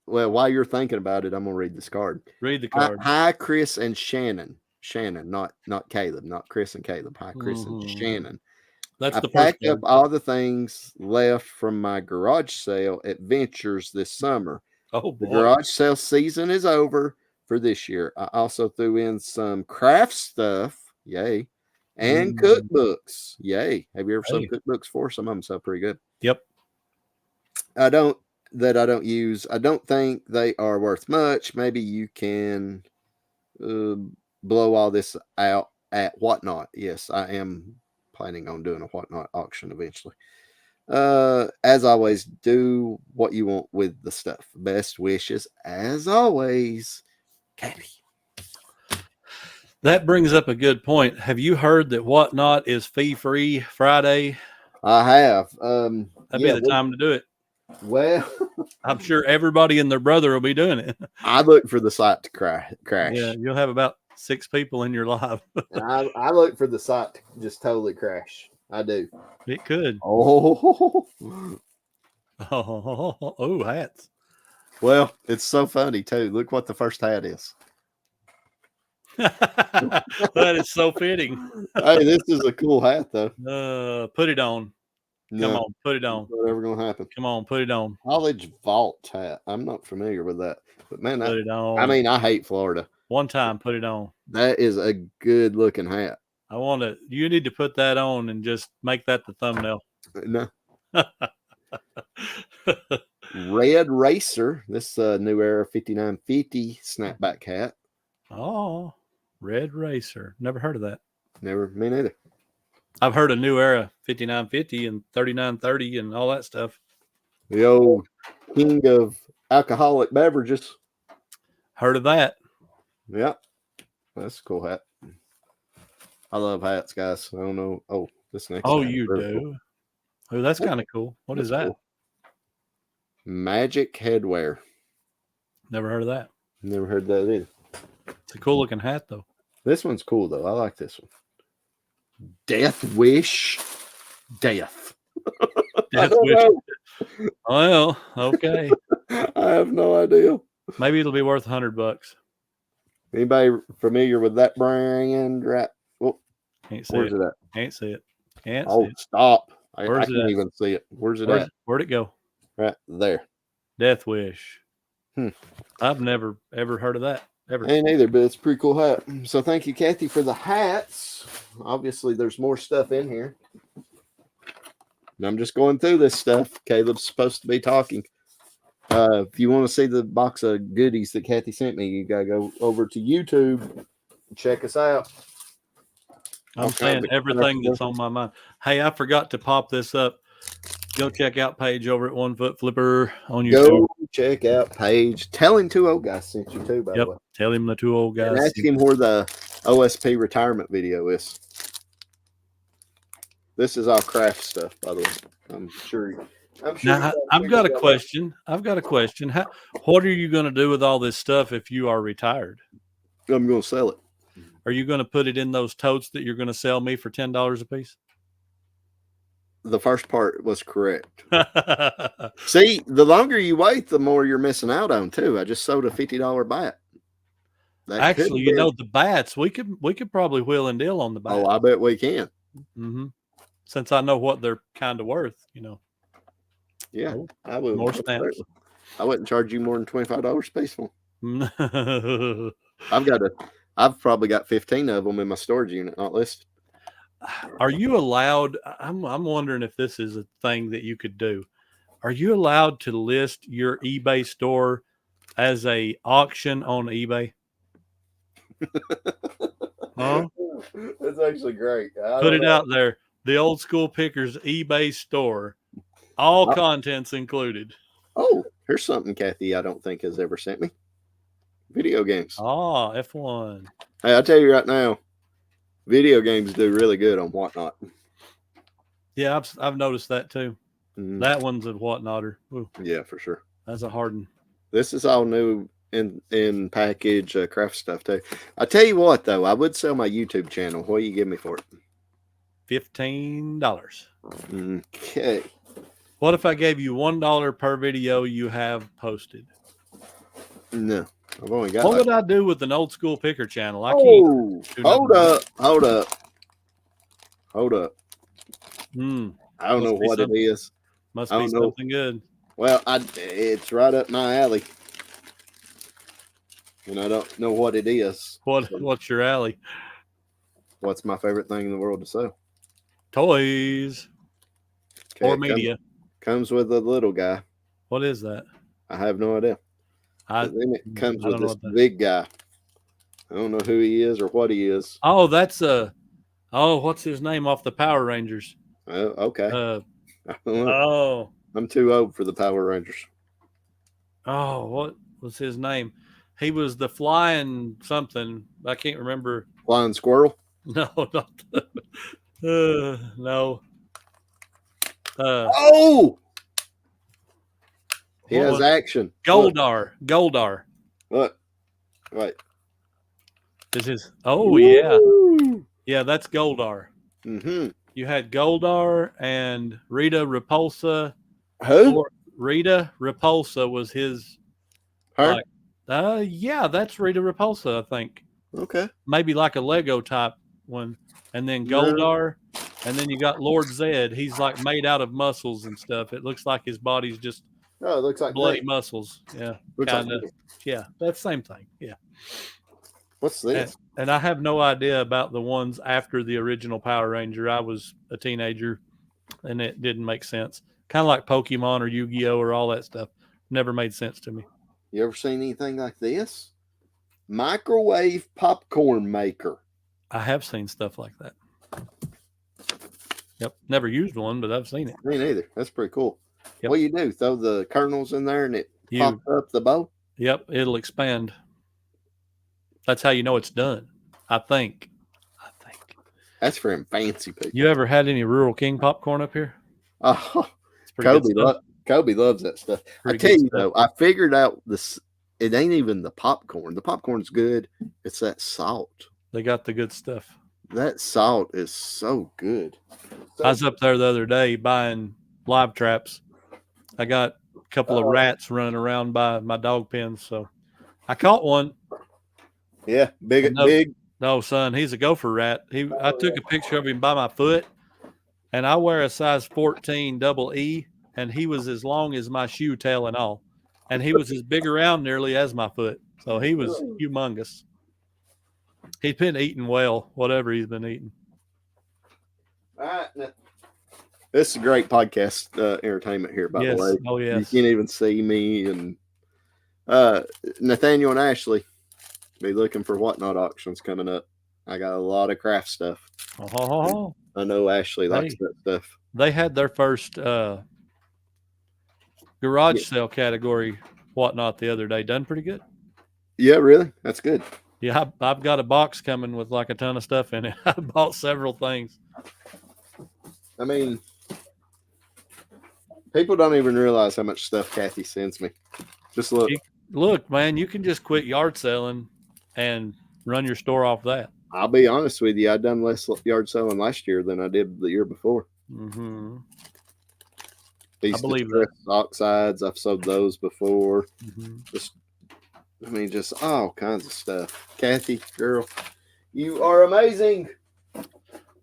while you're thinking about it, I'm gonna read this card. Read the card. Hi, Chris and Shannon. Shannon, not Caleb, not Chris and Caleb. Hi, Chris and Shannon. That's the packed up all the things left from my garage sale adventures this summer. Oh, boy. The garage sale season is over for this year. I also threw in some craft stuff, yay, and cookbooks, yay. Have you ever sold cookbooks for? Some of them sell pretty good. Yep. I don't use. I don't think they are worth much. Maybe you can blow all this out at Whatnot. Yes, I am planning on doing a Whatnot auction eventually. As always, do what you want with the stuff. Best wishes, as always, Katie. That brings up a good point. Have you heard that Whatnot is fee-free Friday? I have. That'd be the time to do it. Well, I'm sure everybody and their brother will be doing it. I look for the site to crash. Yeah, you'll have about 6 people in your live. I look for the site to just totally crash. I do. It could. Oh, hats. Well, it's so funny too. Look what the first hat is. That is so fitting. Hey, this is a cool hat though. Put it on. Come on, put it on. Whatever gonna happen. Come on, put it on. College vault hat. I'm not familiar with that, but man, put it on. I mean, I hate Florida. One time, put it on. That is a good looking hat. You need to put that on and just make that the thumbnail. No. Red Racer. This New Era 5950 snapback hat. Oh, Red Racer. Never heard of that. Never, me neither. I've heard of New Era 5950 and 3930 and all that stuff. The old king of alcoholic beverages. Heard of that. Yep. That's a cool hat. I love hats, guys. I don't know. Oh, this next. Oh, you do? Cool. Oh, that's kind of cool. What is that? Cool. Magic headwear. Never heard of that. Never heard that either. It's a cool looking hat, though. This one's cool, though. I like this one. Death Wish. Death. Death Wish. Well, okay. I have no idea. Maybe it'll be worth $100. Anybody familiar with that brand? Right. Oh, can't see where's it at? Can't see it. Can't see it. Stop. I can't even see it. Where's it at? Where'd it go? Right there. Death Wish. I've never ever heard of that. Ever. Ain't either, but it's a pretty cool hat. So thank you, Kathy, for the hats. Obviously, there's more stuff in here. I'm just going through this stuff. Caleb's supposed to be talking. If you want to see the box of goodies that Kathy sent me, you got to go over to YouTube and check us out. I'm saying everything that's on my mind. Hey, I forgot to pop this up. Go check out Paige over at 1 Foot Flipper on YouTube. Go check out Paige. Tell him 2 Old Guys sent you too, by the way. Tell him the 2 Old Guys. And ask him where the OSP retirement video is. This is all craft stuff, by the way. I'm sure. Now, I've got a question. What are you going to do with all this stuff if you are retired? I'm going to sell it. Are you going to put it in those totes that you're going to sell me for $10 a piece? The first part was correct. See, the longer you wait, the more you're missing out on too. I just sold a $50 bat. Actually, the bats, we could probably wheel and deal on the bats. Oh, I bet we can. Mm-hmm. Since I know what they're kind of worth, Yeah, I would. More stamps. I wouldn't charge you more than $25 a piece for them. I've probably got 15 of them in my storage unit, not listed. Are you allowed? I'm wondering if this is a thing that you could do. Are you allowed to list your eBay store as a auction on eBay? Huh? That's actually great. Put it out there. The Old School Pickers eBay store, all contents included. Oh, here's something Kathy I don't think has ever sent me. Video games. Oh, F1. Hey, I'll tell you right now, video games do really good on Whatnot. Yeah, I've noticed that too. Mm-hmm. That one's a Whatnotter. Ooh. Yeah, for sure. That's a hard one. This is all new in package craft stuff too. I tell you what though, I would sell my YouTube channel. What do you give me for it? $15. Okay. What if I gave you $1 per video you have posted? No, I've only got. What would I do with an Old School Picker channel? I can't. Hold up. I don't know what it is. Must be something good. Well, it's right up my alley, and I don't know what it is. What's your alley? What's my favorite thing in the world to sell? Toys. Okay, or media. Comes with a little guy. What is that? I have no idea. Then it comes with this big guy. I don't know who he is or what he is. Oh, that's what's his name off the Power Rangers? Oh, okay. Oh, I'm too old for the Power Rangers. Oh, what was his name? He was the flying something. I can't remember. Flying squirrel? No, not no. He has action. Goldar. What? Wait. Is his? Oh, Woo! Yeah, that's Goldar. Mm-hmm. You had Goldar and Rita Repulsa. Who? Rita Repulsa was his. Her? Yeah, that's Rita Repulsa, I think. Okay. Maybe like a Lego type one. And then Goldar. And then you got Lord Zed. He's like made out of muscles and stuff. It looks like his body's just it looks like bloody muscles. Yeah. Kind of. Yeah, that's the same thing. Yeah. What's this? And I have no idea about the ones after the original Power Ranger. I was a teenager and it didn't make sense. Kind of like Pokemon or Yu-Gi-Oh! Or all that stuff. Never made sense to me. You ever seen anything like this? Microwave popcorn maker. I have seen stuff like that. Yep. Never used one, but I've seen it. Me neither. That's pretty cool. Yep. What do you do? Throw the kernels in there and it pops up the bowl? Yep. It'll expand. That's how you know it's done. I think. That's for fancy people. You ever had any Rural King popcorn up here? Oh, Kobe loves that stuff. I tell you though, I figured out this. It ain't even the popcorn. The popcorn's good. It's that salt. They got the good stuff. That salt is so good. I was up there the other day buying live traps. I got a couple of rats running around by my dog pens, so I caught one. Yeah, big. No, son, he's a gopher rat. I took a picture of him by my foot, and I wear a size 14 double E, and he was as long as my shoe tail and all, and he was as big around nearly as my foot, so he was humongous. He's been eating well, whatever he's been eating. All right. This is a great podcast entertainment here, by the way. Oh, yes. You can't even see me. And Nathaniel and Ashley be looking for Whatnot auctions coming up. I got a lot of craft stuff. Oh, I know Ashley likes that stuff. They had their first garage sale category whatnot the other day. Done pretty good. Yeah, really? That's good. Yeah, I've got a box coming with like a ton of stuff in it. I bought several things. I mean, people don't even realize how much stuff Kathy sends me. Just look. Look, man, you can just quit yard selling and run your store off that. I'll be honest with you. I done less yard selling last year than I did the year before. Mm-hmm. These distress oxides, I've sold those before. Mm-hmm. Just all kinds of stuff. Kathy, girl, you are amazing.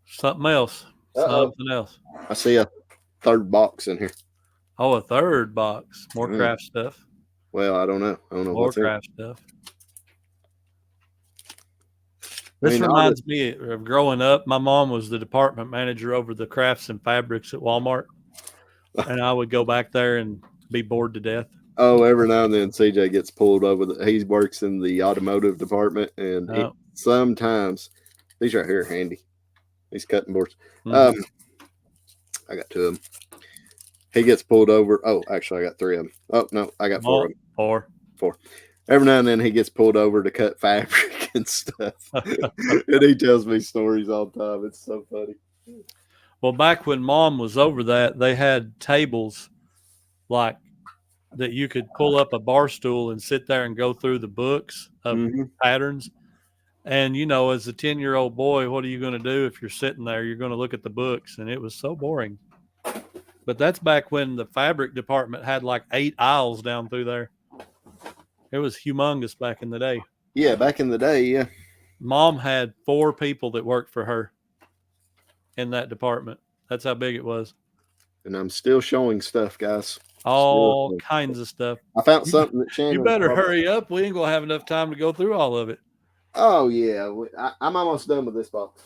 Something else. Something else. I see a third box in here. Oh, a third box. More craft stuff. Well, I don't know. More craft stuff. This reminds me of growing up. My mom was the department manager over the crafts and fabrics at Walmart. And I would go back there and be bored to death. Oh, every now and then CJ gets pulled over. He works in the automotive department, and sometimes these right here are handy. These cutting boards. Mm-hmm. I got 2 of them. He gets pulled over. Oh, actually, I got 3 of them. Oh no, I got 4 of them. 4. Every now and then he gets pulled over to cut fabric and stuff, and he tells me stories all the time. It's so funny. Well, back when Mom was over that, they had tables like that you could pull up a bar stool and sit there and go through the books of patterns. And, you know, as a 10-year-old boy, what are you going to do if you're sitting there? You're going to look at the books, and it was so boring. But that's back when the fabric department had like 8 aisles down through there. It was humongous back in the day. Yeah, back in the day, yeah. Mom had 4 people that worked for her in that department. That's how big it was. And I'm still showing stuff, guys. All kinds of stuff. I found something that Shannon. You better hurry up. We ain't going to have enough time to go through all of it. Oh, yeah. I'm almost done with this box.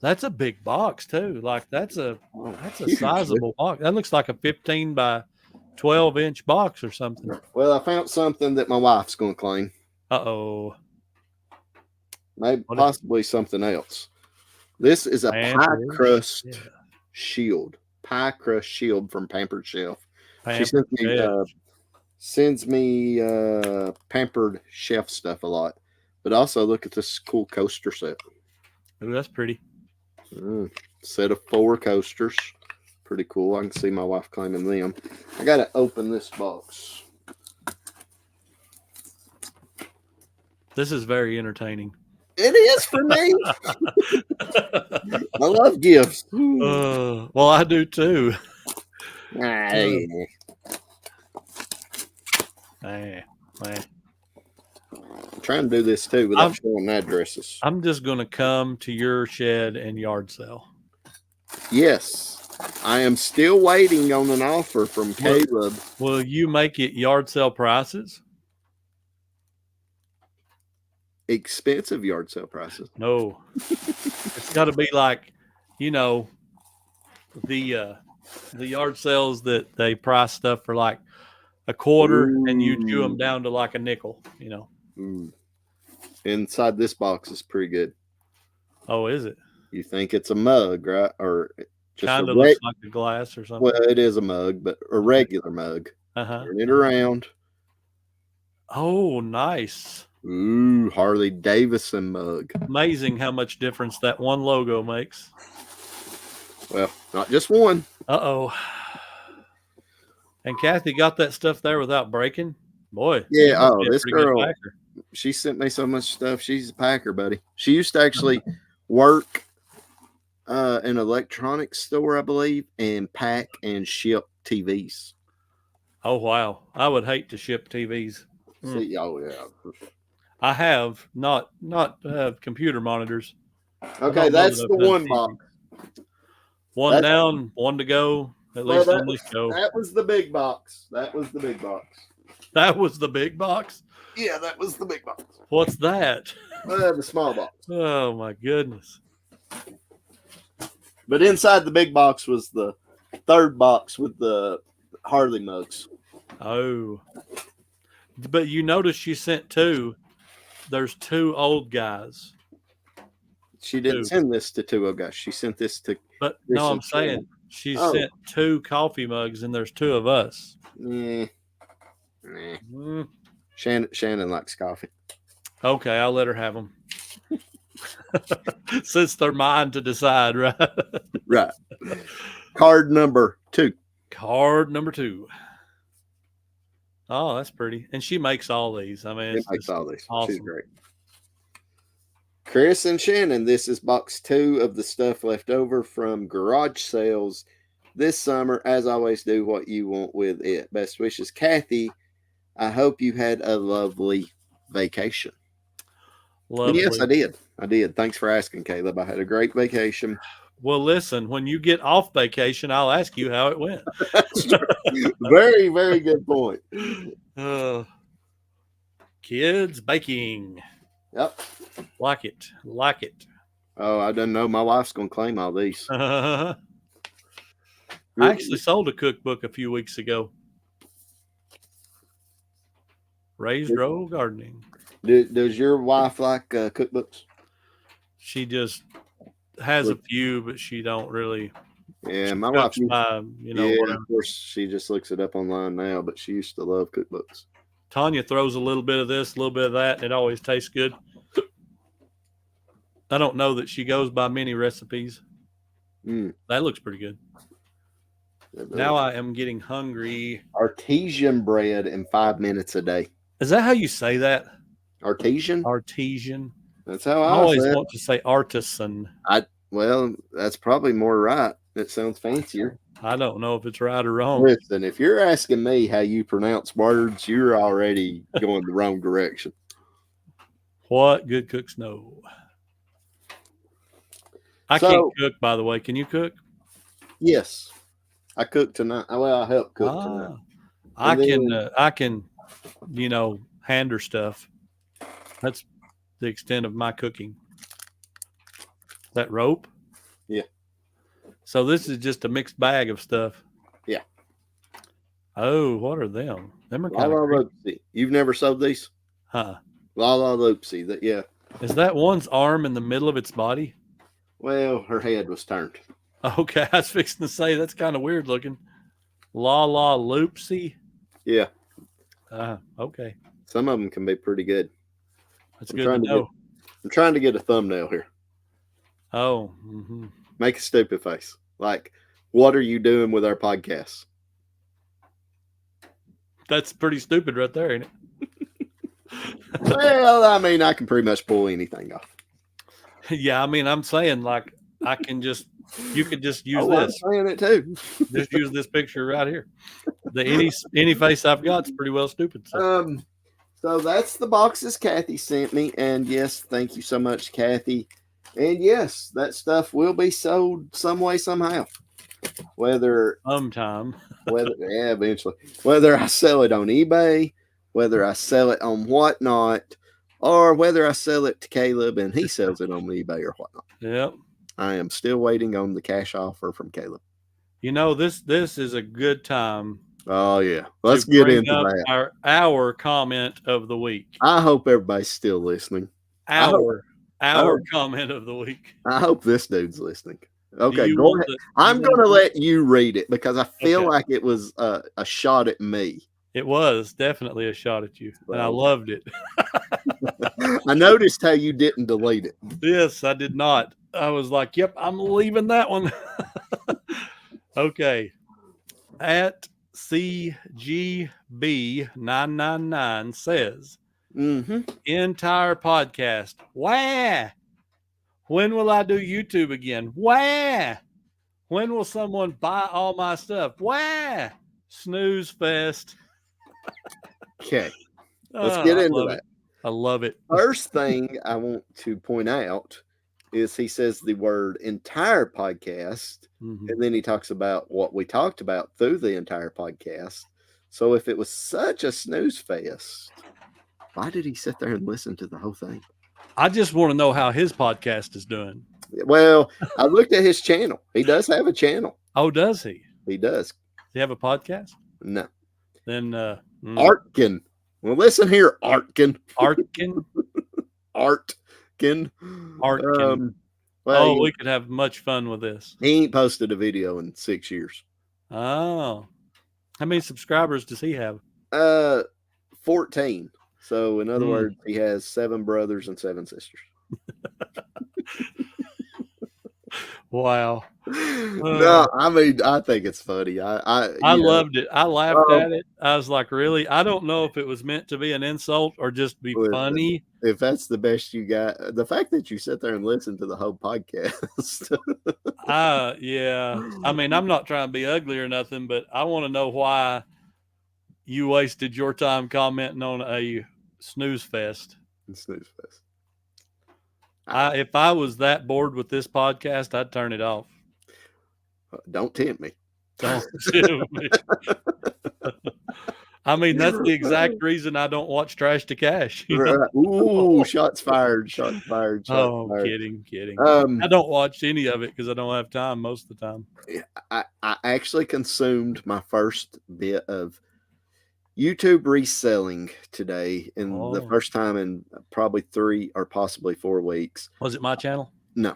That's a big box, too. Like, that's a sizable box. That looks like a 15 by 12-inch box or something. Well, I found something that my wife's going to claim. Uh-oh. Maybe possibly something else. This is a pie crust shield. Pie crust shield from Pampered Chef. She sends me Pampered Chef stuff a lot. But also look at this cool coaster set. Ooh, that's pretty. Set of 4 coasters. Pretty cool. I can see my wife claiming them. I got to open this box. This is very entertaining. It is for me. I love gifts. Well, I do too. Hey. Man. I'm trying to do this too without showing addresses. I'm just going to come to your shed and yard sell. Yes. I am still waiting on an offer from Caleb. Will you make it yard sale prices? Expensive yard sale prices. No. It's got to be like, you know, the yard sales that they price stuff for like a quarter and you chew them down to like a nickel, you know. Inside this box is pretty good. Oh, is it? You think it's a mug, right? Or just kind of looks like a glass or something. Well, it is a mug, but a regular mug. Turn it around. Oh, nice. Ooh, Harley Davidson mug. Amazing how much difference that one logo makes. Well, not just one. Uh-oh. And Kathy got that stuff there without breaking? Boy. Yeah, oh, this girl, she sent me so much stuff. She's a packer, buddy. She used to actually work in an electronics store, I believe, and pack and ship TVs. Oh, wow. I would hate to ship TVs. See, oh, yeah. I have not computer monitors. Okay, that's the one box. One down, one to go. At least on this show. That was the big box. That was the big box. That was the big box? Yeah, that was the big box. What's that? The small box. Oh, my goodness. But inside the big box was the third box with the Harley mugs. Oh. But you notice you sent 2. There's 2 old guys. She didn't send this to 2 Guys. She sent this to. But no, I'm saying she sent 2 coffee mugs, and there's 2 of us. Nah. Shannon likes coffee. Okay, I'll let her have them. Since they're mine to decide, right? Right. Card number 2. Card number 2. Oh, that's pretty. And she makes all these. I mean, she makes all these. Awesome. She's great. Chris and Shannon, this is box 2 of the stuff left over from garage sales this summer. As always, do what you want with it. Best wishes, Kathy. I hope you had a lovely vacation. Lovely. And yes, I did. I did. Thanks for asking, Caleb. I had a great vacation. Well, listen, when you get off vacation, I'll ask you how it went. Very, very good point. Kids baking. Yep. Like it. Like it. Oh, I didn't know my wife's going to claim all these. I actually sold a cookbook a few weeks ago. Raised Row Gardening. Does your wife like cookbooks? She just has a few, but she don't really. Yeah, my wife. Whatever. Of course, she just looks it up online now, but she used to love cookbooks. Tanya throws a little bit of this, a little bit of that, and it always tastes good. I don't know that she goes by many recipes. That looks pretty good. Now I am getting hungry. Artesian bread in 5 minutes a day. Is that how you say that? Artesian? Artesian. That's how I always want to say artisan. Well, that's probably more right. It sounds fancier. I don't know if it's right or wrong. Listen, if you're asking me how you pronounce words, you're already going the wrong direction. What good cooks know. I can't cook, by the way. Can you cook? Yes. I cook tonight. Well, I help cook tonight. I can, hand her stuff. That's the extent of my cooking. That rope? Yeah. So this is just a mixed bag of stuff. Yeah. Oh, what are them? Them are kind of Loopsy. You've never sold these? Huh. La Loopsy. Yeah. Is that one's arm in the middle of its body? Well, her head was turned. Okay, I was fixing to say that's kind of weird looking. La Loopsy? Yeah. Okay. Some of them can be pretty good. That's good to know. I'm trying to get a thumbnail here. Oh. Make a stupid face. Like, what are you doing with our podcast? That's pretty stupid right there, ain't it? Well, I mean, I can pretty much pull anything off. Yeah, I mean, I'm saying, like, you could just use this. I'm saying it too. Just use this picture right here. Any face I've got is pretty well stupid. So that's the boxes Kathy sent me. And yes, thank you so much, Kathy. And yes, that stuff will be sold some way, somehow. Sometime. Eventually. Whether I sell it on eBay, whether I sell it on whatnot, or whether I sell it to Caleb and he sells it on eBay or whatnot. Yep. I am still waiting on the cash offer from Caleb. This is a good time. Oh, yeah. Let's get into that. Our comment of the week. I hope everybody's still listening. Our comment of the week. I hope this dude's listening. Okay, go ahead. I'm going to let you read it because I feel like it was a shot at me. It was definitely a shot at you, and I loved it. I noticed how you didn't delete it. Yes, I did not. I was like, yep, I'm leaving that one. Okay. At CGB999 says, entire podcast. Wah! When will I do YouTube again? Wah! When will someone buy all my stuff? Wah! Snooze fest. Okay. Let's get into that. I love it. First thing I want to point out is he says the word entire podcast, and then he talks about what we talked about through the entire podcast. So if it was such a snooze fest, why did he sit there and listen to the whole thing? I just want to know how his podcast is doing. Well, I looked at his channel. He does have a channel. Oh, does he? He does. Does he have a podcast? No. Then Artkin. Well, listen here, Artkin. Artkin. Artkin. Well, we could have much fun with this. he ain't posted a video in 6 years. Oh, how many subscribers does he have? 14. So in other words, he has 7 brothers and 7 sisters. Wow. No, I mean, I think it's funny. I loved it. I laughed at it. I was like, really? I don't know if it was meant to be an insult or just be funny. If that's the best you got, the fact that you sit there and listen to the whole podcast. Yeah. I mean, I'm not trying to be ugly or nothing, but I want to know why you wasted your time commenting on a snooze fest. Snooze fest. If I was that bored with this podcast, I'd turn it off. Don't tempt me. Don't do me. I mean, that's the exact reason I don't watch Trash to Cash. You know? Ooh, shots fired. Shots fired. Shots fired. Kidding. I don't watch any of it because I don't have time most of the time. I actually consumed my first bit of YouTube reselling today, and the first time in probably 3 or possibly 4 weeks. Was it my channel? No.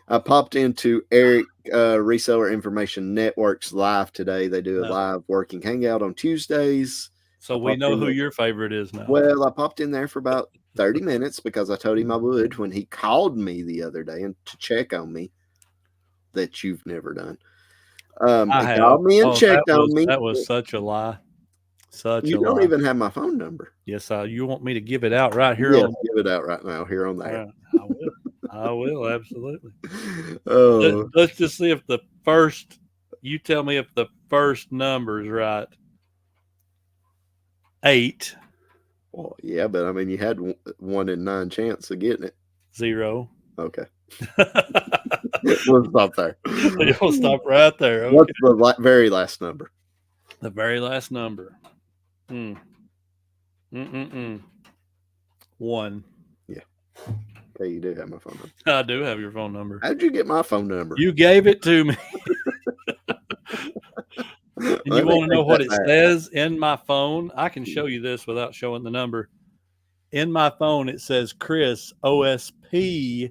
I popped into Eric Reseller Information Network's live today. They do a live working hangout on Tuesdays. So we know who your favorite is now. Well, I popped in there for about 30 minutes because I told him I would when he called me the other day and to check on me, that you've never done. He called me and checked on me. That was such a lie. You don't even have my phone number. Yes, you want me to give it out right here? Yes, give it out right now here on there. I will, absolutely. Oh, let's just see if the first. You tell me if the first number is right. 8. Well, yeah, but I mean, you had 1 in 9 chance of getting it. 0. Okay. We'll stop there. You'll stop right there. Okay. What's the very last number? The very last number. 1. Yeah. Okay, you do have my phone number. I do have your phone number. How'd you get my phone number? You gave it to me. And you want to know what it says in my phone? I can show you this without showing the number. In my phone, it says Chris OSP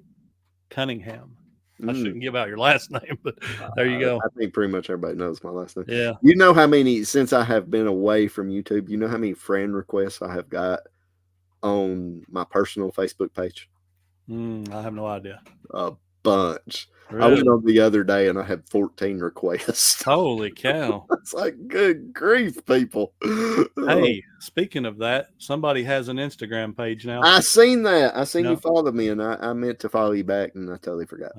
Cunningham. I shouldn't give out your last name, but there you go. I think pretty much everybody knows my last name. Yeah. You know how many, since I have been away from YouTube, you know how many friend requests I have got on my personal Facebook page? I have no idea. A bunch. Really? I went on the other day and I had 14 requests. Holy cow. It's like, good grief, people. Hey, speaking of that, somebody has an Instagram page now. I seen that. I seen you follow me, and I meant to follow you back, and I totally forgot.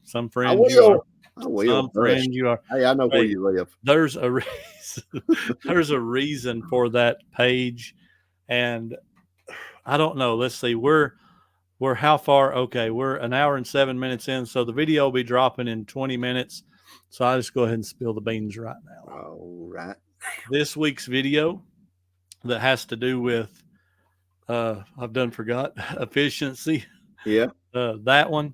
Some friend you are. I will. Some friend you are. Hey, I know where you live. There's a reason. There's a reason for that page, and I don't know. Let's see. We're how far? Okay, we're an hour and 7 minutes in, so the video will be dropping in 20 minutes. So I just go ahead and spill the beans right now. All right. This week's video that has to do with forgot efficiency. Yeah. That one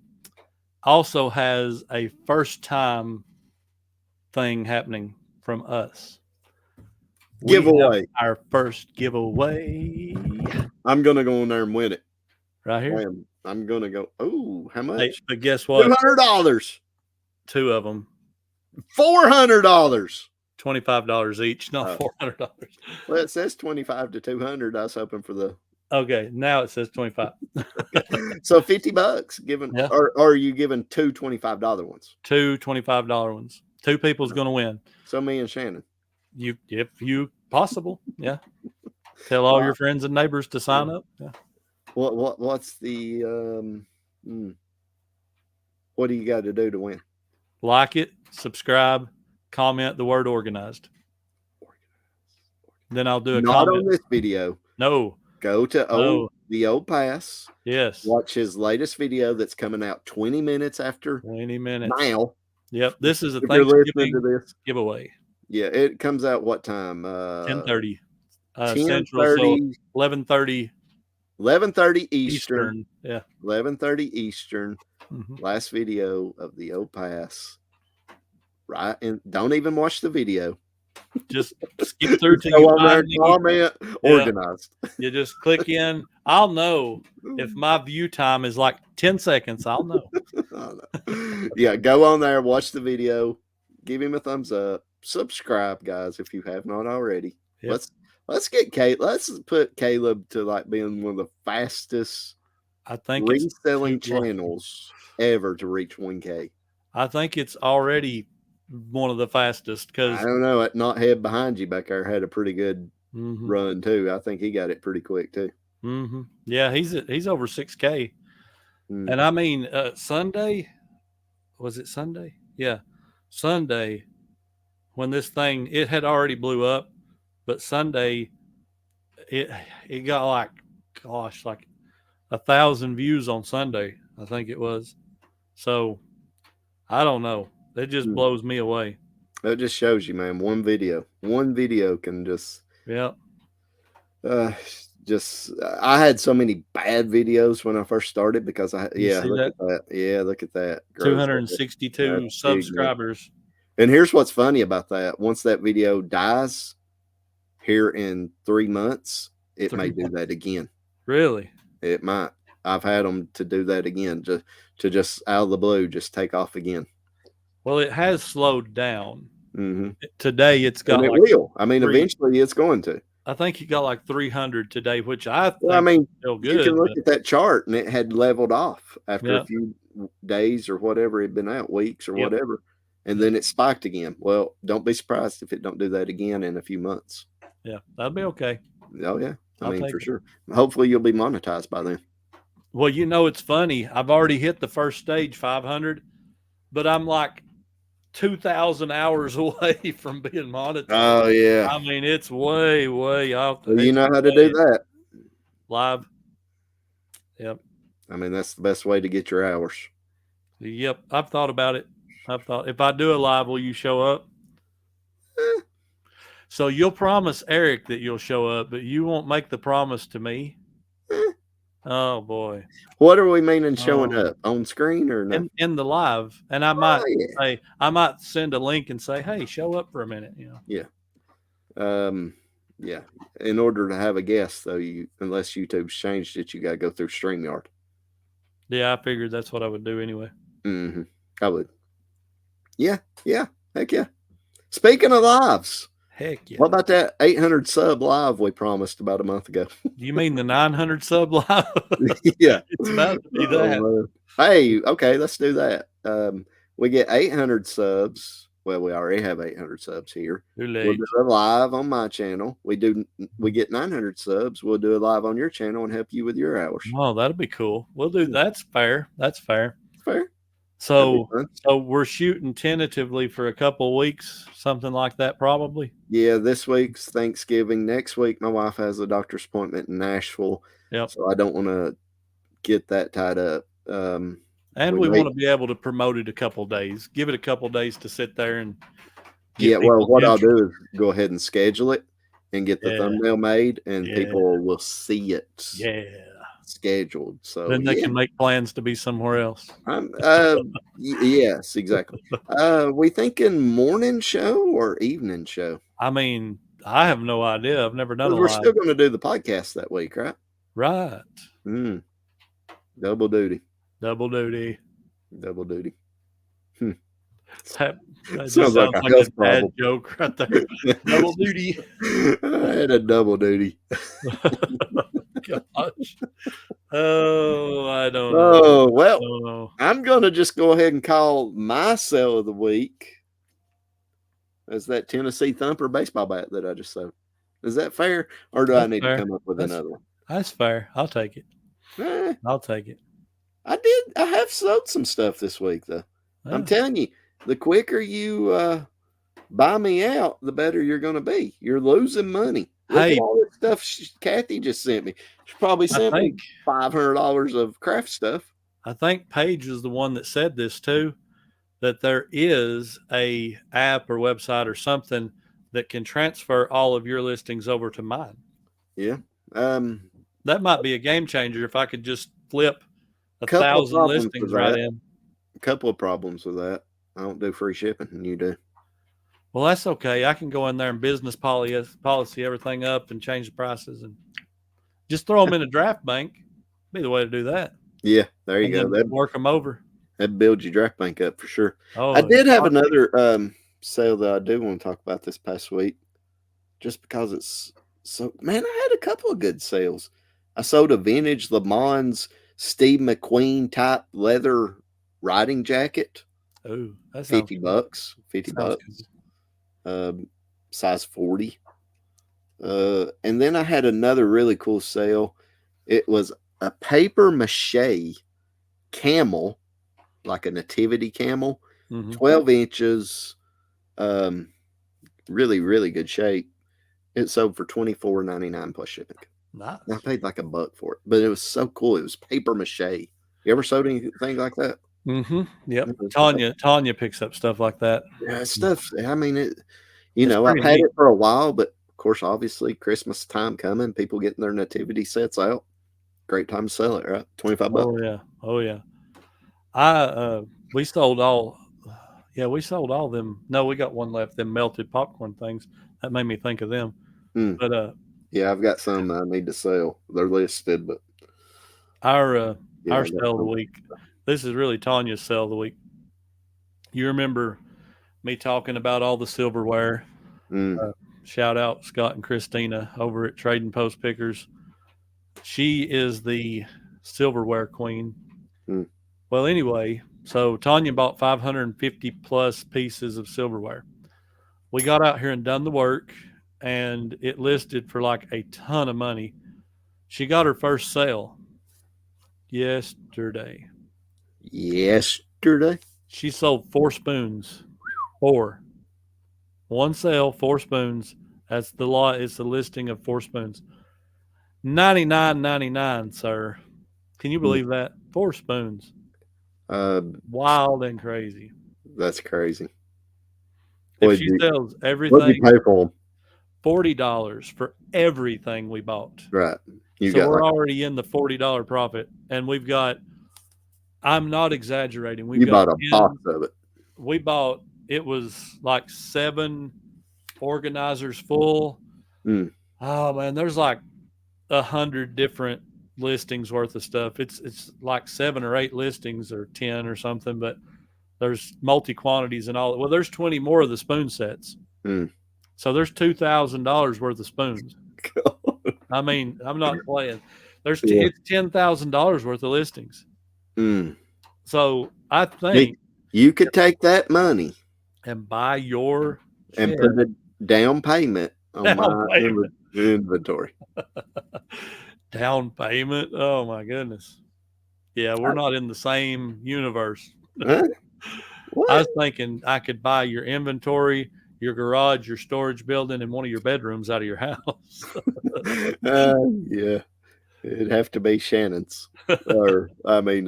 also has a first time thing happening from us. Giveaway. Our first giveaway. I'm gonna go in there and win it. Right here. I'm gonna go. Oh, how much? Hey, but guess what? $200. 2 of them. $400. $25 each, not $400. Well, it says 25 to 200. I was hoping for the. Okay, now it says 25. So $50 given, or are you giving 2 $25 ones? 2 $25 ones. 2 people's going to win. So me and Shannon. If you possible, yeah. Tell all your friends and neighbors to sign up. Yeah. What's the what do you got to do to win? Like it, subscribe, comment the word organized. Then I'll do a Not comment. on this video. No. Go to the Old Pass. Yes. Watch his latest video that's coming out 20 minutes after 20 minutes. Now. Yep. This is a Thanksgiving giveaway. Yeah, it comes out what time? 10:30 Central, so 11:30 11:30 Eastern. Yeah. 11:30 Eastern. Mm-hmm. Last video of the Old Pass. Right, and don't even watch the video. Just skip through till Go you on there, find me. comment, organized. You just click in. I'll know if my view time is like 10 seconds. I'll know. Yeah, go on there, watch the video, give him a thumbs up, subscribe, guys, if you have not already. Yep. Let's get let's put Caleb to like being one of the fastest reselling channels ever to reach 1K. I think it's already one of the fastest because I don't know. That knothead behind you back there had a pretty good run too. I think he got it pretty quick too. Yeah, he's over 6K. And I mean, Sunday, was it Sunday? Yeah, Sunday when this thing, it had already blew up, but Sunday it got like 1,000 views on Sunday, I think it was. So I don't know. It just blows me away. That just shows you, man. One video can just I had so many bad videos when I first started because look at that. Yeah, look at that. 262 subscribers. And here's what's funny about that. Once that video dies here in 3 months, it may do that again. Really? It might. I've had them to do that again, to just out of the blue, just take off again. Well, it has slowed down. Today it's got and it will. I mean, eventually it's going to. I think it got like 300 today, which I think is still good. You can look at that chart, and it had leveled off after a few days or whatever it had been out, weeks or whatever, and then it spiked again. Well, don't be surprised if it don't do that again in a few months. Yeah, that'll be okay. Oh, yeah. I mean, for sure. Hopefully you'll be monetized by then. Well, you know, it's funny. I've already hit the first stage, 500, but I'm like 2,000 hours away from being monetized. Oh, yeah. I mean, it's way, way out there. Well, you know how to do that. Live. Yep. I mean, that's the best way to get your hours. Yep. I've thought about it. I've thought, if I do a live, will you show up? So you'll promise Eric that you'll show up, but you won't make the promise to me? Oh, boy. What are we meaning showing up? On screen or no? In the live. And I might say, I might send a link and say, hey, show up for a minute. You know? Yeah. Yeah. In order to have a guest, though, unless YouTube's changed it, you got to go through StreamYard. Yeah, I figured that's what I would do anyway. I would. Yeah. Yeah. Heck yeah. Speaking of lives. Heck yeah. What about that 800 sub live we promised about a month ago? You mean the 900 sub live? Yeah. It's about to be that. Hey, okay, let's do that. We get 800 subs. Well, we already have 800 subs here. We'll do a live on my channel. We get 900 subs. We'll do a live on your channel and help you with your hours. Oh, that'll be cool. We'll do. That's fair. That's fair. Fair. So we're shooting tentatively for a couple weeks, something like that, probably. Yeah, this week's Thanksgiving. Next week, my wife has a doctor's appointment in Nashville. Yep. So I don't want to get that tied up. And we want to be able to promote it a couple days. Give it a couple days to sit there and well, what I'll do is go ahead and schedule it and get the thumbnail made, and people will see it. Yeah. Scheduled, so then they can make plans to be somewhere else. Yes, exactly. We thinking morning show or evening show? I mean, I have no idea. I've never done a live. We're still going to do the podcast that week, right? Right. Double duty. Double duty. Double duty. That sounds like a bad joke right there. Double duty. I had a double duty. Gosh. Oh, I don't know. Oh, well, I'm going to just go ahead and call my sell of the week as that Tennessee Thumper baseball bat that I just sold. Is that fair? Or do I need to come up with another one? That's fair. I'll take it. I'll take it. I have sold some stuff this week, though. I'm telling you, the quicker you buy me out, the better you're going to be. You're losing money. Look at all this stuff Kathy just sent me. She probably sent me $500 of craft stuff. I think Paige is the one that said this too, that there is a app or website or something that can transfer all of your listings over to mine. Yeah. That might be a game changer if I could just flip 1,000 listings right in. A couple of problems with that. I don't do free shipping, and you do. Well, that's okay. I can go in there and business policy everything up and change the prices and just throw them in a draft bank. Be the way to do that. Yeah, there you And go. then work them over. That builds your draft bank up for sure. Oh, I did have another sale that I do want to talk about this past week, just because it's so. Man, I had a couple of good sales. I sold a vintage Le Mans Steve McQueen type leather riding jacket. Oh, that's $50. $50. Size 40. And then I had another really cool sale. It was a paper mache camel, like a nativity camel, 12 inches, really, really good shape. It sold for $24.99 plus shipping. Nice. I paid like $1 for it, but it was so cool. It was paper mache. You ever sold anything like that? Yep. Tanya picks up stuff like that. Yeah, stuff. I mean, I've had it for a while, but of course, obviously, Christmas time coming, people getting their nativity sets out. Great time to sell it, right? $25. Oh yeah. We sold all. Yeah, we sold all them. No, we got one left. Them melted popcorn things. That made me think of them. But yeah, I've got some I need to sell. They're listed, but our sale of the week. This is really Tanya's sale of the week. You remember me talking about all the silverware? Shout out Scott and Christina over at Trading Post Pickers. She is the silverware queen. Well, anyway, so Tanya bought 550 plus pieces of silverware. We got out here and done the work, and it listed for like a ton of money. She got her first sale yesterday. She sold 4 spoons. 4. One sale, 4 spoons. That's the law. It's the listing of 4 spoons. $99.99, sir. Can you believe that? 4 spoons. Wild and crazy. That's crazy. If she sells everything, what did you pay for them? $40 for everything we bought. Right. So we're already in the $40 profit, and we've got. I'm not exaggerating. You bought a box of it. We bought. It was like 7 organizers full. Oh man, there's like 100 different listings worth of stuff. It's like 7 or 8 listings or 10 or something, but there's multi quantities and all. Well, there's 20 more of the spoon sets. So there's $2,000 worth of spoons. I mean, I'm not playing. It's $10,000 worth of listings. So I think you could take that money and buy your and put a down payment on my inventory. Down payment? Oh my goodness. Yeah, we're not in the same universe. Huh? I was thinking I could buy your inventory, your garage, your storage building, and one of your bedrooms out of your house. Yeah. It'd have to be Shannon's. Or, I mean,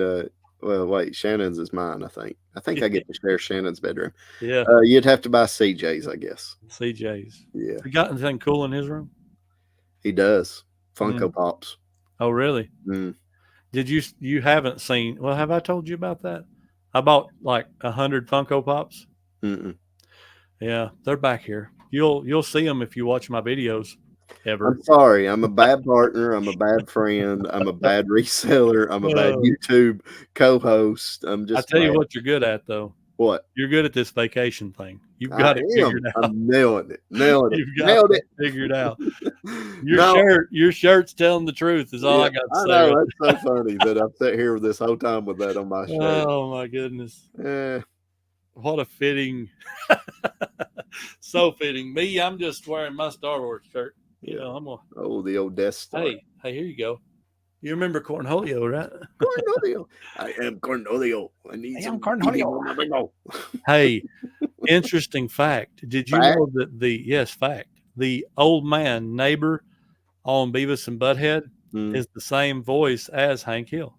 well, wait, Shannon's is mine, I think. I think I get to share Shannon's bedroom. Yeah. You'd have to buy CJ's, I guess. CJ's. Yeah. You got anything cool in his room? He does. Funko Pops. Oh, really? Did you haven't seen, well, have I told you about that? I bought like 100 Funko Pops. Yeah, they're back here. You'll see them if you watch my videos. Ever. I'm sorry. I'm a bad partner. I'm a bad friend. I'm a bad reseller. I'm a bad YouTube co-host. I tell you what you're good at, though. What? You're good at this vacation thing. You've got it figured out. I'm nailing it. You've got it figured out. Your shirt's telling the truth is all I got to say. I know. That's so funny that I've sat here this whole time with that on my shirt. Oh, my goodness. Yeah. What a fitting. So fitting. Me, I'm just wearing my Star Wars shirt. You know, the old Death Star. Hey, here you go. You remember Cornholio, right? Cornholio. I am Cornholio. I am Cornholio. Hey, interesting fact. Did you know that the old man neighbor on Beavis and Butthead is the same voice as Hank Hill?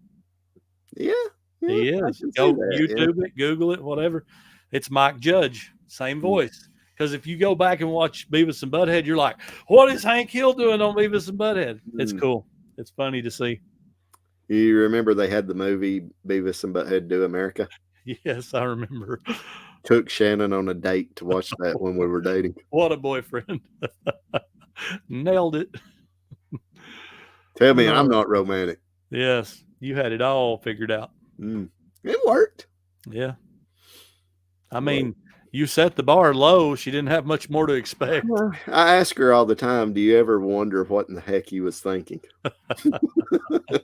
Yeah. He is. Go YouTube it, Google it, whatever. It's Mike Judge, same voice. Because if you go back and watch Beavis and Butthead, you're like, what is Hank Hill doing on Beavis and Butthead? It's cool. It's funny to see. You remember they had the movie Beavis and Butthead Do America? Yes, I remember. took Shannon on a date to watch that when we were dating. What a boyfriend. Nailed it. Tell me I'm not romantic. Yes, you had it all figured out. It worked. Yeah. I mean, you set the bar low. She didn't have much more to expect. I ask her all the time, do you ever wonder what in the heck he was thinking?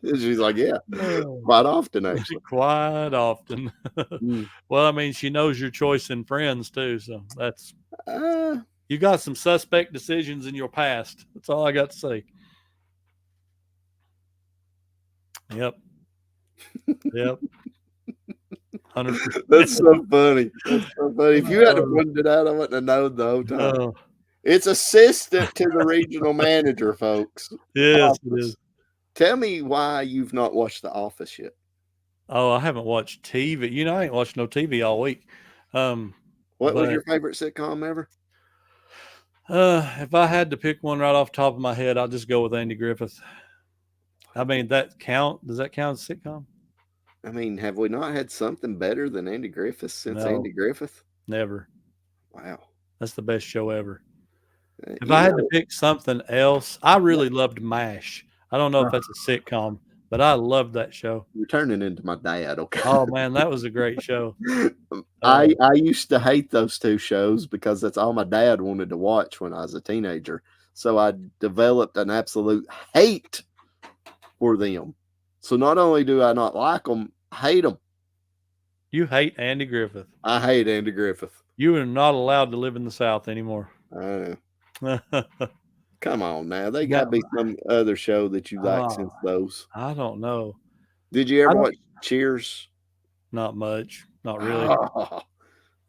She's like, yeah, quite often, actually. Quite often. Well, I mean, she knows your choice in friends, too. So that's, you got some suspect decisions in your past. That's all I got to say. Yep. 100%. That's so funny. That's so funny. If you had to point it out, I wouldn't have known the whole time. It's assistant to the regional manager, folks. Yes, it is. Tell me why you've not watched The Office yet. Oh, I haven't watched TV. You know, I ain't watched no TV all week. What was your favorite sitcom ever? If I had to pick one right off the top of my head, I'll just go with Andy Griffith. I mean, does that count as a sitcom? I mean, have we not had something better than Andy Griffith since Andy Griffith? Never. Wow. That's the best show ever. If I had to pick something else, I really loved MASH. I don't know if that's a sitcom, but I loved that show. You're turning into my dad, okay? Oh, man, that was a great show. I used to hate those two shows because that's all my dad wanted to watch when I was a teenager. So I developed an absolute hate for them. So not only do I not like them, I hate them. You hate Andy Griffith. I hate Andy Griffith. You are not allowed to live in the South anymore. I know. Come on now. They got to be some other show that you like since those. I don't know. Did you ever watch Cheers? Not much. Not really.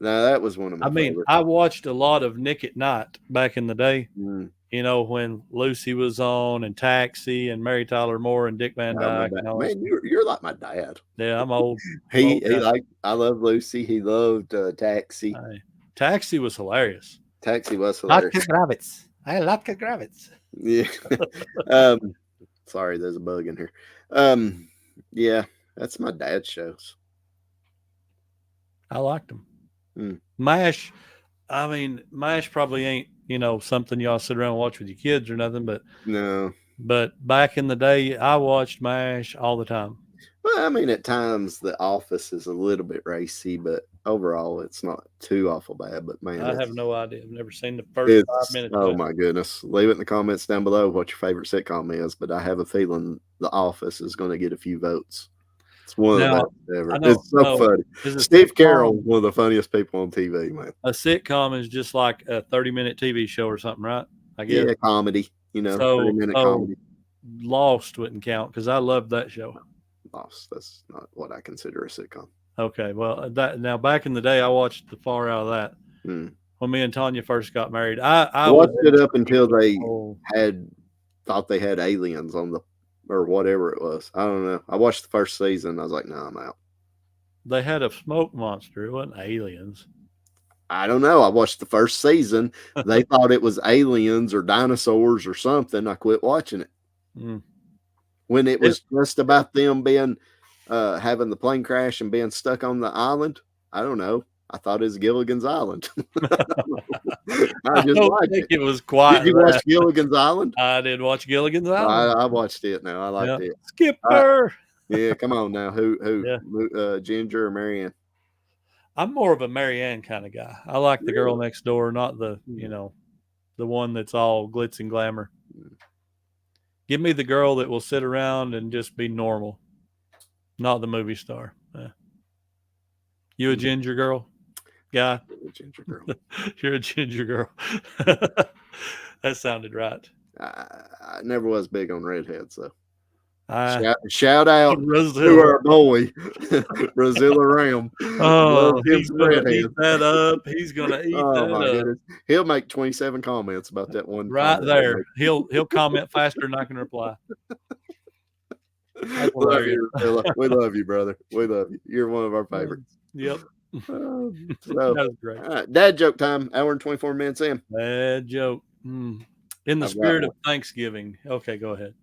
No, that was one of my favorites. I watched a lot of Nick at Night back in the day. You know, when Lucy was on and Taxi and Mary Tyler Moore and Dick Van Dyke. Man, you're like my dad. Yeah, I'm old. He liked, I love Lucy. He loved Taxi. Taxi was hilarious. Taxi was hilarious. I like Gravitz. Yeah. Sorry, there's a bug in here. Yeah, that's my dad's shows. I liked them. MASH, I mean, MASH probably ain't, you know, something y'all sit around and watch with your kids or nothing, but no. But back in the day, I watched MASH all the time. Well, I mean, at times The Office is a little bit racy, but overall, it's not too awful bad. But man, I have no idea. I've never seen the first 5 minutes. Oh my goodness! Leave it in the comments down below what your favorite sitcom is. But I have a feeling The Office is going to get a few votes. It's one of the best ever. It's so funny. Steve Carell, one of the funniest people on TV, man. A sitcom is just like a 30-minute TV show or something, right? I guess. Yeah, comedy. You know, 30-minute comedy. Lost wouldn't count because I loved that show. Lost. That's not what I consider a sitcom. Okay, well, now back in the day, I watched the far out of that. When me and Tanya first got married, I watched it up until they thought they had aliens on the or whatever it was. I don't know. I watched the first season. I was like, no, I'm out. They had a smoke monster. It wasn't aliens. I don't know. I watched the first season. They thought it was aliens or dinosaurs or something. I quit watching it. When it was just about them being having the plane crash and being stuck on the island. I don't know. I thought it was Gilligan's Island. I just liked it. It was quiet. Did you watch Gilligan's Island? I did watch Gilligan's Island. I watched it now. I liked it. Skipper. Yeah, come on now. Who? Ginger or Marianne? I'm more of a Marianne kind of guy. I like the girl next door, not the, you know, the one that's all glitz and glamour. Give me the girl that will sit around and just be normal, not the movie star. You a ginger girl guy? A ginger girl. You're a ginger girl. That sounded right. I never was big on redheads, though. Shout out to our boy, Brazilla Ram. Oh, he's going to eat that up. He's going to eat that up. Goodness. He'll make 27 comments about that one. Right there. He'll comment faster than I can reply. We love you, brother. We love you. You're one of our favorites. Yep. That was great. All right, dad joke time. Hour and 24 minutes in. Dad joke. In the spirit of Thanksgiving. Okay, go ahead.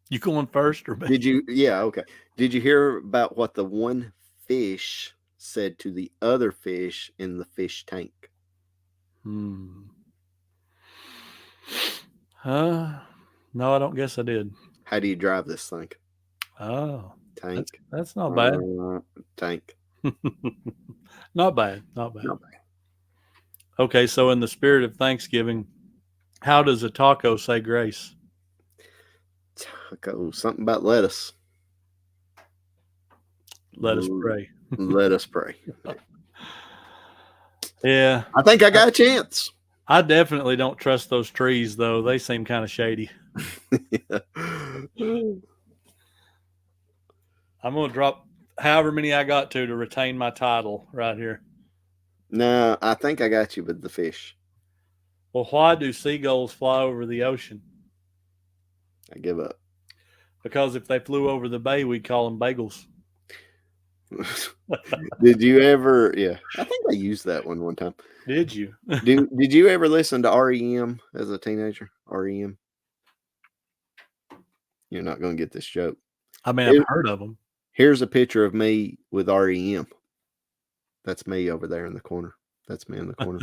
You going first or me? Did you? Yeah, okay. Did you hear about what the 1 fish said to the other fish in the fish tank? No, I don't guess I did. How do you drive this thing? Oh, Tank. that's not bad. Tank. Not bad. Not bad. Not bad. Okay, so in the spirit of Thanksgiving, how does a taco say grace? Taco, something about lettuce. Let us pray. Let us pray. Yeah. I think I got a chance. I definitely don't trust those trees, though. They seem kind of shady. I'm going to drop however many I got to retain my title right here. No, I think I got you with the fish. Well, why do seagulls fly over the ocean? I give up. Because if they flew over the bay, we'd call them bagels. Did you ever? Yeah, I think I used that one time. Did you? Did you ever listen to REM as a teenager? REM. You're not going to get this joke. I mean, I've heard of them. Here's a picture of me with REM. That's me over there in the corner. That's me in the corner.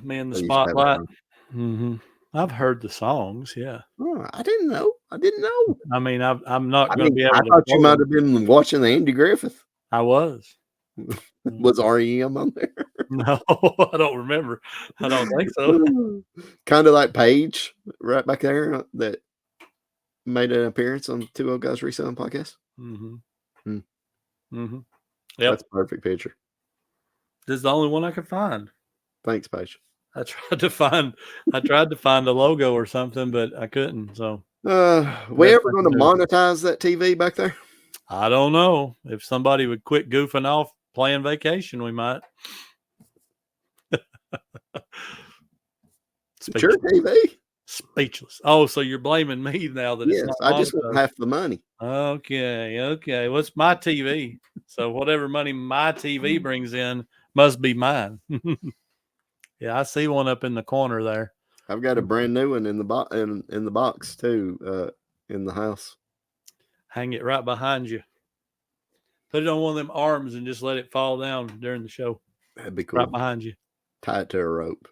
Me in the spotlight. Mm-hmm. I've heard the songs. Yeah. Oh, I didn't know. I mean, I'm not going to be able I to. thought you might have been watching the Andy Griffith. I was. Was REM on there? No, I don't remember. I don't think so. Kind of like Paige right back there that made an appearance on Two Old Guys Reselling Podcast. Mm-hmm. Mm-hmm. Yep. That's a perfect picture. This is the only one I could find. Thanks, Paige. I tried to find a logo or something, but I couldn't. So, we ever going to monetize that TV back there? I don't know. If somebody would quit goofing off playing Vacation, we might. It's your TV. Speechless. Oh, so you're blaming me now that it's not I just want half the money. Okay. What's my TV? So whatever money my TV brings in must be mine. Yeah, I see one up in the corner there. I've got a brand new one in the box too, in the house. Hang it right behind you. Put it on one of them arms and just let it fall down during the show. That'd be cool. Right behind you. Tie it to a rope.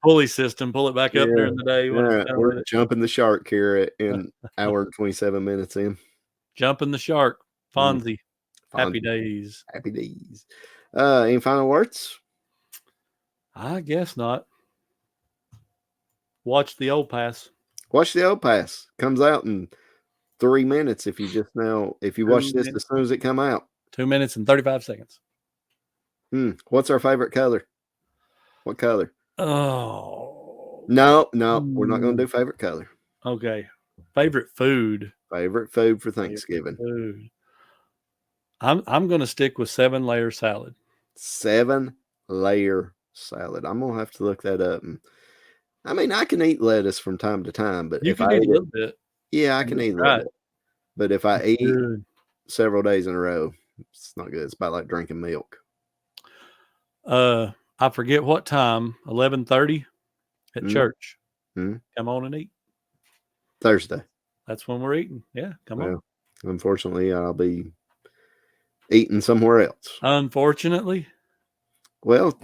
Pulley system. Pull it back up during the day. We're jumping the shark here in hour and 27 minutes in. Jumping the shark. Fonzie. Happy days. Happy days. Any final words? I guess not. Watch the Old Pass. Watch the Old Pass. Comes out in 3 minutes if you watch this as soon as it come out. 2 minutes and 35 seconds. What's our favorite color? What color? Oh. No, we're not going to do favorite color. Okay. Favorite food. Favorite food for Thanksgiving. Food. I'm going to stick with 7-layer salad. 7-layer salad. I'm going to have to look that up. I mean, I can eat lettuce from time to time, but if I eat a little bit. Yeah, I can eat a little bit. But if I eat several days in a row, it's not good. It's about like drinking milk. I forget what time, 11:30 at church. Come on and eat. Thursday. That's when we're eating. Yeah, come on. Unfortunately, I'll be eating somewhere else. Unfortunately? Well,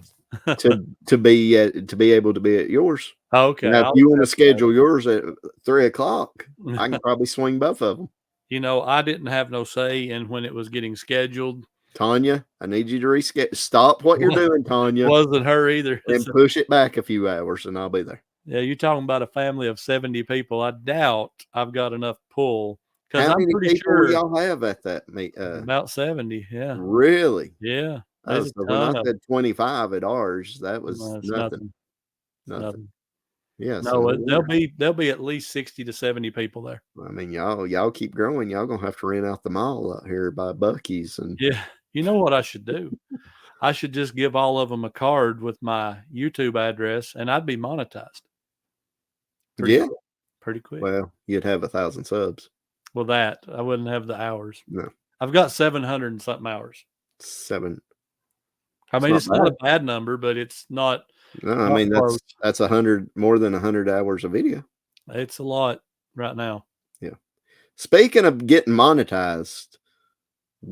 to be able to be at yours. Okay. Now, if you want to schedule yours at 3:00, I can probably swing both of them. I didn't have no say in when it was getting scheduled. Tanya, I need you to reschedule. Stop what you're doing, Tanya. Wasn't her either. And push it back a few hours, and I'll be there. Yeah, you're talking about a family of 70 people. I doubt I've got enough pull. How many people do y'all have at that meet? About 70, yeah. Really? Yeah. So when I said 25 at ours, that was nothing. Yeah. No, there'll be at least 60 to 70 people there. I mean, y'all keep growing. Y'all gonna have to rent out the mall out here by Buc-ee's and You know what I should do? I should just give all of them a card with my YouTube address, and I'd be monetized. Pretty quick. Well, you'd have 1,000 subs. Well, I wouldn't have the hours. No, I've got 700 and something hours. 7. I mean, it's not a bad number, but it's not. No, I mean that's 100 more than 100 hours of video. It's a lot right now. Yeah. Speaking of getting monetized,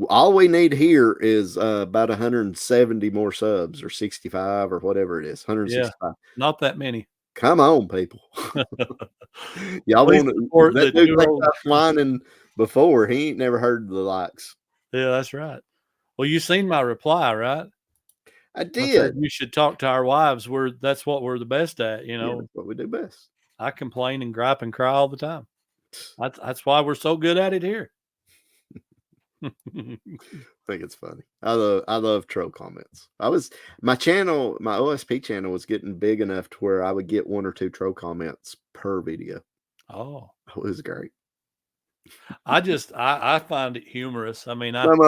all we need here is about 170 more subs or 65 or whatever it is. Yeah, 165. not that many. Come on, people. Y'all Please want support that the dude 2 takes old. off whining before. He ain't never heard the likes. Yeah, that's right. Well, you seen my reply, right? I I said did. you should talk to our wives. That's what we're the best at, you Yeah, know. that's what we do best. I complain and gripe and cry all the time. That's why we're so good at it here. I think it's funny. I love troll comments. My OSP channel was getting big enough to where I would get 1 or 2 troll comments per video. Oh, It was great. I find it humorous. I mean, Some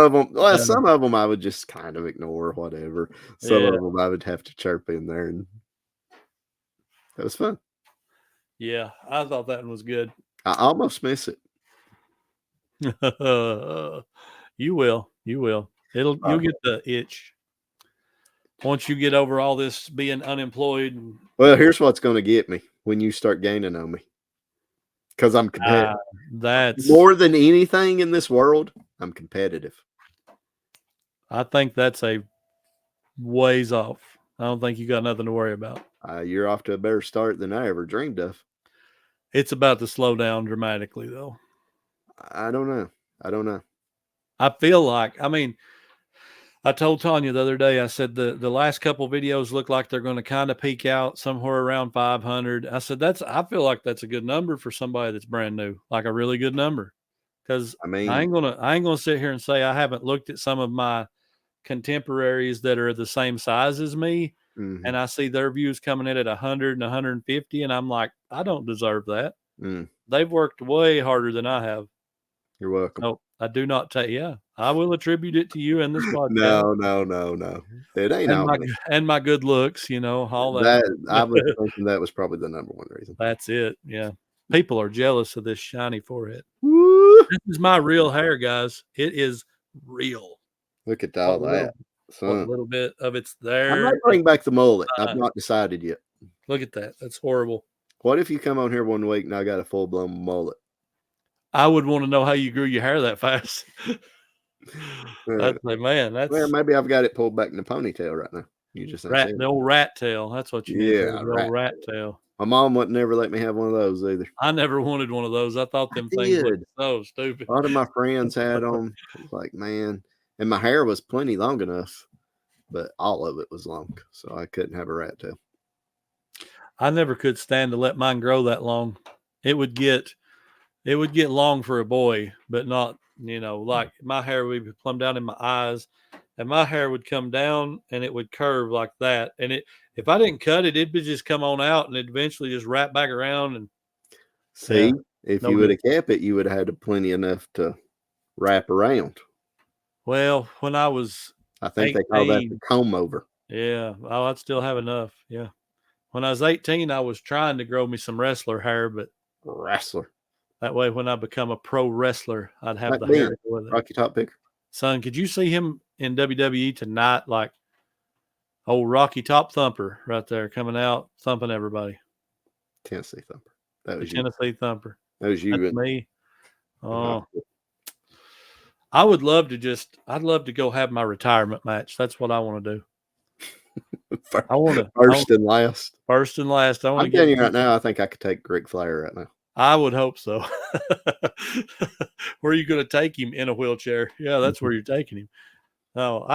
of them I would just kind of ignore, whatever. Some of them I would have to chirp in there, and that was fun. Yeah, I thought that one was good. I almost miss it. You will. You'll get the itch once you get over all this being unemployed. Well, here's what's going to get me when you start gaining on me, because I'm competitive. That's More than anything in this world, I'm competitive. I think that's a ways off. I don't think you got nothing to worry about. You're off to a better start than I ever dreamed of. It's about to slow down dramatically, though. I don't know. I feel like, I mean, I told Tanya the other day, I said the last couple videos look like they're going to kind of peak out somewhere around 500. I said, I feel like that's a good number for somebody that's brand new, like a really good number. Because I mean, I ain't gonna sit here and say I haven't looked at some of my contemporaries that are the same size as me, and I see their views coming in at 100 and 150, and I'm like, I don't deserve that. They've worked way harder than I have. You're welcome. No, I do not take. Yeah, I will attribute it to you in this podcast. No. It ain't all me. And my good looks, you know, all that. I was thinking that was probably the number one reason. That's it. Yeah, people are jealous of this shiny forehead. Woo! This is my real hair, guys. It is real. Look at all that. What little bit of it's there. I might bring back the mullet. I've not decided yet. Look at that. That's horrible. What if you come on here one week and I got a full blown mullet? I would want to know how you grew your hair that fast. I'd say, man, well, maybe I've got it pulled back in the ponytail right now. You just the old rat tail. That's what you need. The old rat tail. My mom would never let me have one of those either. I never wanted one of those. I thought them things looked so stupid. A lot of my friends had them. Like, man, and my hair was plenty long enough, but all of it was long, so I couldn't have a rat tail. I never could stand to let mine grow that long. It would get long for a boy, but not, you know, like my hair would be plumb down in my eyes, and my hair would come down and it would curve like that. And if I didn't cut it, it'd just come on out and it'd eventually just wrap back around. And see, if you would have kept it, you would have had plenty enough to wrap around. Well, when I was, I think 18, they call that the comb over. Yeah. Oh, I'd still have enough. Yeah. When I was 18, I was trying to grow me some wrestler hair, but that way, when I become a pro wrestler, I'd have the hair with it. Rocky Top picker. Son, could you see him in WWE tonight? Like old Rocky Top Thumper right there coming out, thumping everybody. Tennessee Thumper. That was Tennessee Thumper. That was you. That's me. Oh. I would love to I'd love to go have my retirement match. That's what I want to do. I want to first and last. First and last. I'm telling you right now, I think I could take Ric Flair right now. I would hope so. Where are you going to take him? In a wheelchair? Yeah, that's where you're taking him. No,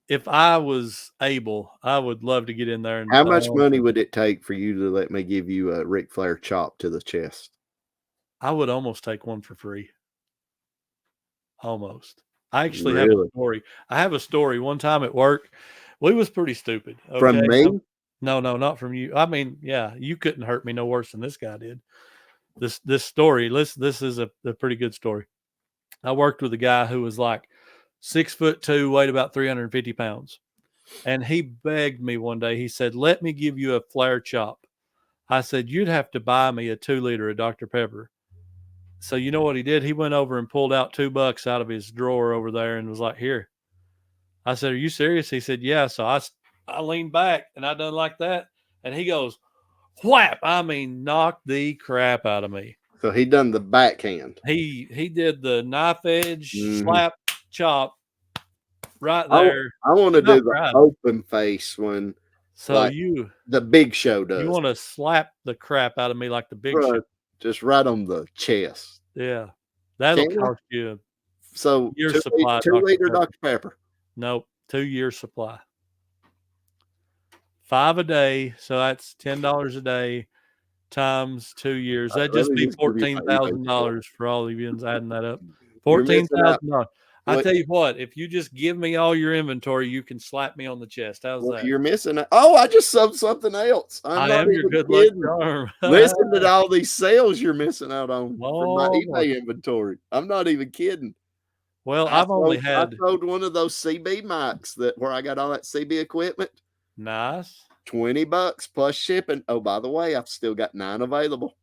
if I was able, I would love to get in there. And how much money would it take for you to let me give you a Ric Flair chop to the chest? I would almost take one for free. Almost. I actually have a story. I have a story. One time at work, we was pretty stupid. Okay? From me? No, not from you. I mean, yeah, you couldn't hurt me no worse than this guy did. This story, this is a pretty good story. I worked with a guy who was like 6'2", weighed about 350 pounds. And he begged me one day, he said, let me give you a Flair chop. I said, you'd have to buy me a 2-liter of Dr. Pepper. So you know what he did? He went over and pulled out $2 out of his drawer over there and was like, here. I said, are you serious? He said, yeah. So I leaned back and I done like that. And he goes, whap. I mean, knocked the crap out of me. So he done the backhand. He did the knife edge slap chop right I there. want to do the open face one. So like the Big Show does. You want to slap the crap out of me like the Big Show. Just right on the chest. Yeah. That'll cost you a year supply. 2-liter Dr. Pepper. Nope. 2-year supply. 5 a day. So that's $10 a day times 2 years. That'd just be $14,000 for all of you adding that up. $14,000. I tell you what, if you just give me all your inventory, you can slap me on the chest. How's that? You're missing it. Oh, I just sold something else. I am your good luck charm. Listen to all these sales you're missing out on from my eBay inventory. I'm not even kidding. Well, I sold one of those CB mics where I got all that CB equipment. Nice. $20 plus shipping. Oh, by the way, I've still got 9 available.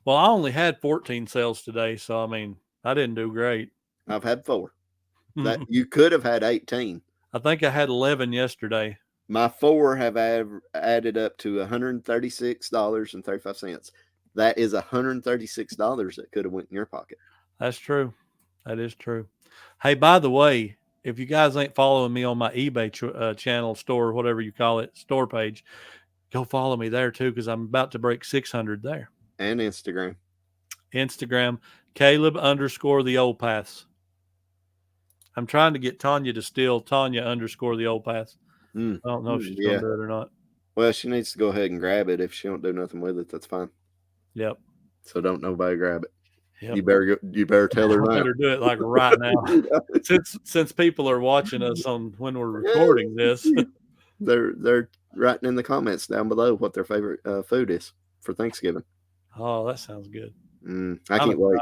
Well, I only had 14 sales today, so I mean, I didn't do great. I've had 4. That you could have had 18. I think I had 11 yesterday. My 4 have added up to $136.35. That is $136 that could have went in your pocket. That's true. That is true. Hey, by the way, if you guys ain't following me on my eBay channel, store, whatever you call it, store page, go follow me there too, because I'm about to break 600 there. And Instagram, Caleb_the old paths. I'm trying to get Tanya to steal Tanya_the old paths. I don't know if she's going to do it or not. Well, she needs to go ahead and grab it. If she don't do nothing with it, that's fine. Yep. So don't nobody grab it. Yep. You better tell her. Better do it like right now. since people are watching us on when we're recording this, they're writing in the comments down below what their favorite food is for Thanksgiving. Oh, that sounds good. I can't wait.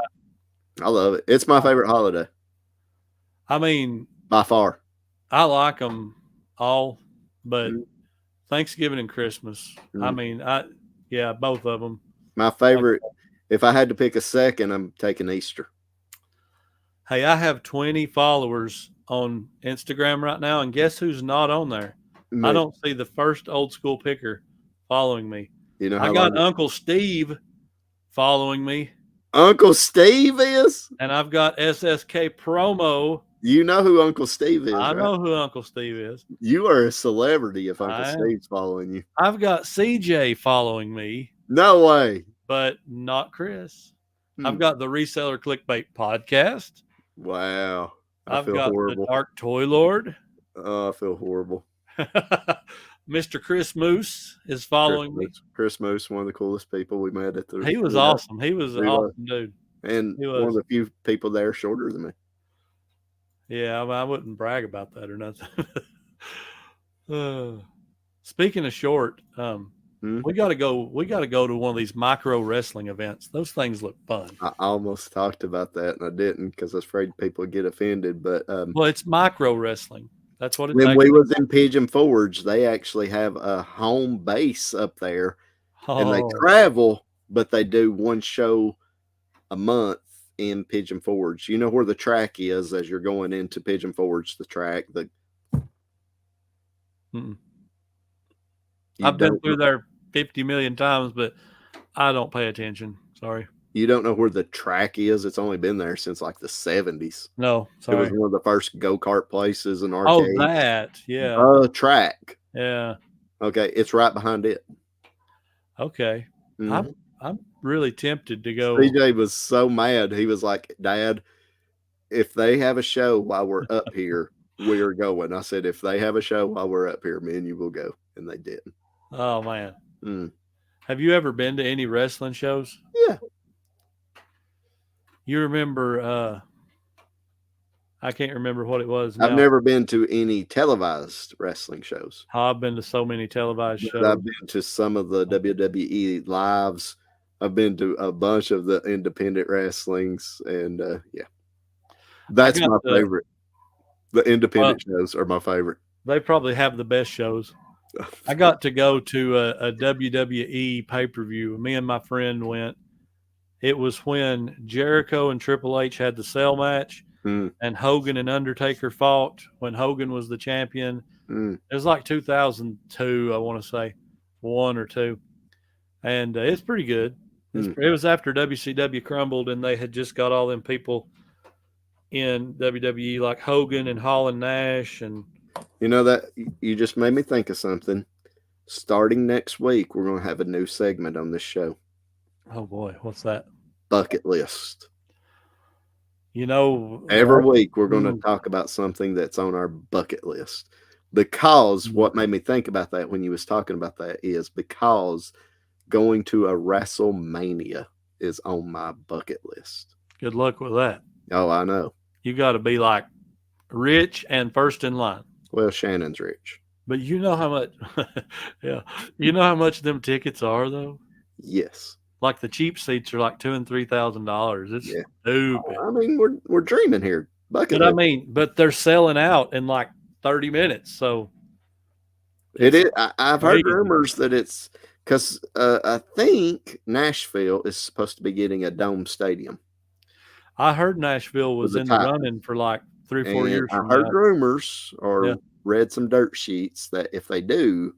I love it. It's my favorite holiday. I mean, by far. I like them all, but Thanksgiving and Christmas. I mean, both of them. My favorite. If I had to pick a second, I'm taking Easter. Hey, I have 20 followers on Instagram right now, and guess who's not on there? I don't see the first old school picker following me. You know, I got Uncle Steve following me. Uncle Steve is? And I've got SSK Promo. You know who Uncle Steve is, I know who Uncle Steve is. You are a celebrity if Uncle Steve's following you. I've got CJ following me. No way. But not Chris. I've got the Reseller Clickbait podcast. Wow. I've got horrible. The Dark Toy Lord. Oh, I feel horrible. Mr. Chris Moose is following me. Chris Moose, one of the coolest people we met at the. He was awesome. He was an awesome dude. And one of the few people there shorter than me. Yeah, I wouldn't brag about that or nothing. Speaking of short, we got to go. We got to go to one of these micro wrestling events. Those things look fun. I almost talked about that and I didn't because I was afraid people would get offended. But well, it's micro wrestling. That's what it's. When we was in Pigeon Forge, they actually have a home base up there, and they travel, but they do one show a month in Pigeon Forge. You know where the track is as you're going into Pigeon Forge. The track. I've been through there 50 million times, but I don't pay attention. Sorry. You don't know where the track is? It's only been there since like the 70s. No, sorry. It was one of the first go-kart places and arcades. Oh, that. Yeah. Track. Yeah. Okay. It's right behind it. Okay. I'm really tempted to go. CJ was so mad. He was like, Dad, if they have a show while we're up here, we're going. I said, if they have a show while we're up here, me and you will go. And they didn't. Oh, man. Have you ever been to any wrestling shows? Yeah. You remember, I can't remember what it was now. I've never been to any televised wrestling shows. I've been to so many televised shows. I've been to some of the WWE lives. I've been to a bunch of the independent wrestlings. And, that's my favorite. The independent shows are my favorite. They probably have the best shows. I got to go to a WWE pay-per-view. Me and my friend went. It was when Jericho and Triple H had the cell match, and Hogan and Undertaker fought when Hogan was the champion. It was like 2002, I want to say, 1 or 2. And it's pretty good. It was after WCW crumbled, and they had just got all them people in WWE like Hogan and Hall and Nash. And you know that you just made me think of something. Starting next week, we're going to have a new segment on this show. Oh boy, what's that? Bucket list. You know, every week we're going to talk about something that's on our bucket list. Because what made me think about that when you was talking about that is because going to a WrestleMania is on my bucket list. Good luck with that. Oh, I know. You got to be like rich and first in line. Well, Shannon's rich. But you know how much, yeah. You know how much them tickets are, though? Yes. Like the cheap seats are like $2,000 and $3,000. It's stupid. I mean, we're dreaming here. Bucket list. But they're selling out in like 30 minutes. So it is. I've heard rumors that it's because I think Nashville is supposed to be getting a dome stadium. I heard Nashville was in the running for like 3 or 4 years. I heard rumors or read some dirt sheets that if they do,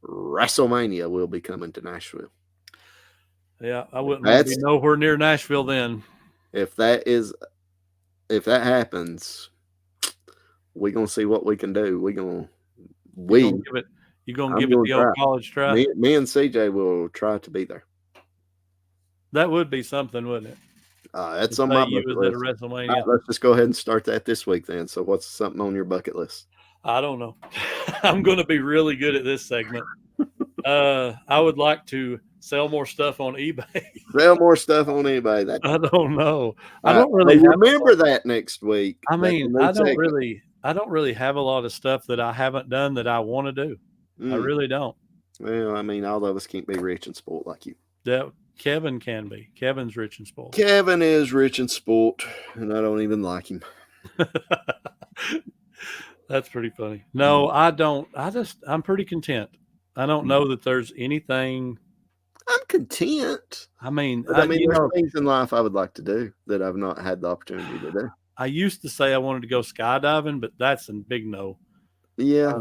WrestleMania will be coming to Nashville. Yeah, I wouldn't want to be nowhere near Nashville then. If that happens, we're gonna see what we can do. You're gonna give it the old college try. Me and CJ will try to be there. That would be something, wouldn't it? That's on my bucket list. At a WrestleMania. Let's just go ahead and start that this week then. So what's something on your bucket list? I don't know. I'm going to be really good at this segment. I would like to sell more stuff on eBay. Sell more stuff on eBay. I don't know. I don't really remember that next week. I mean, I don't really have a lot of stuff that I haven't done that I want to do. I really don't. Well, I mean, all of us can't be rich and spoiled like you. Yeah, Kevin can be. Kevin's rich and spoiled. Kevin is rich and spoiled, and I don't even like him. That's pretty funny. No, I don't. I'm pretty content. I don't know that there's anything. I'm content. I mean, there's things in life I would like to do that I've not had the opportunity to do. I used to say I wanted to go skydiving, but that's a big no. Yeah.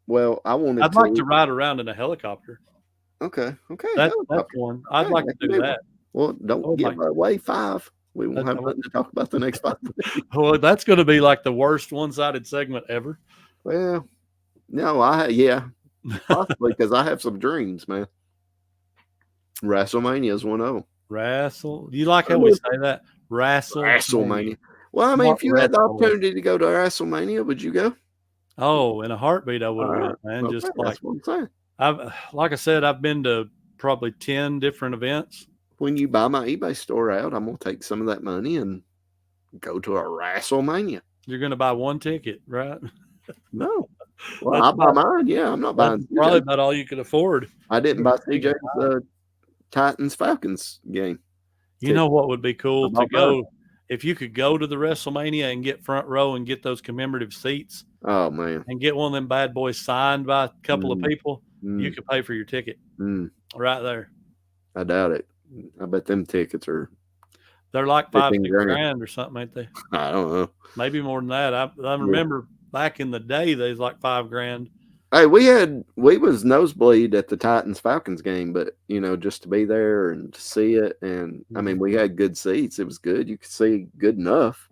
Well, I'd like to ride around in a helicopter. Okay. That's one. I'd like to do that. Well, don't give away 5. We won't have nothing to talk about the next 5. Well, that's going to be like the worst one-sided segment ever. Well, no, possibly because I have some dreams, man. WrestleMania is one of them. You like how we say that? WrestleMania. Well, I mean, if you had the opportunity to go to WrestleMania, would you go? Oh, in a heartbeat, I would, man. Just like what I'm saying. Like I said, I've been to probably 10 different events. When you buy my eBay store out, I'm gonna take some of that money and go to a WrestleMania. You're gonna buy one ticket, right? No. Well, I'll buy mine. Yeah, I'm not buying. Probably about all you could afford. I didn't buy CJ's Titans Falcons game. You know what would be cool to go if you could go to the WrestleMania and get front row and get those commemorative seats. Oh man! And get one of them bad boys signed by a couple of people. You could pay for your ticket right there. I doubt it. I bet them tickets are. They're like $5-6 grand or something, ain't they? I don't know. Maybe more than that. I remember back in the day they was like $5 grand. Hey, we was nosebleed at the Titans Falcons game, but just to be there and to see it, and I mean we had good seats. It was good. You could see good enough,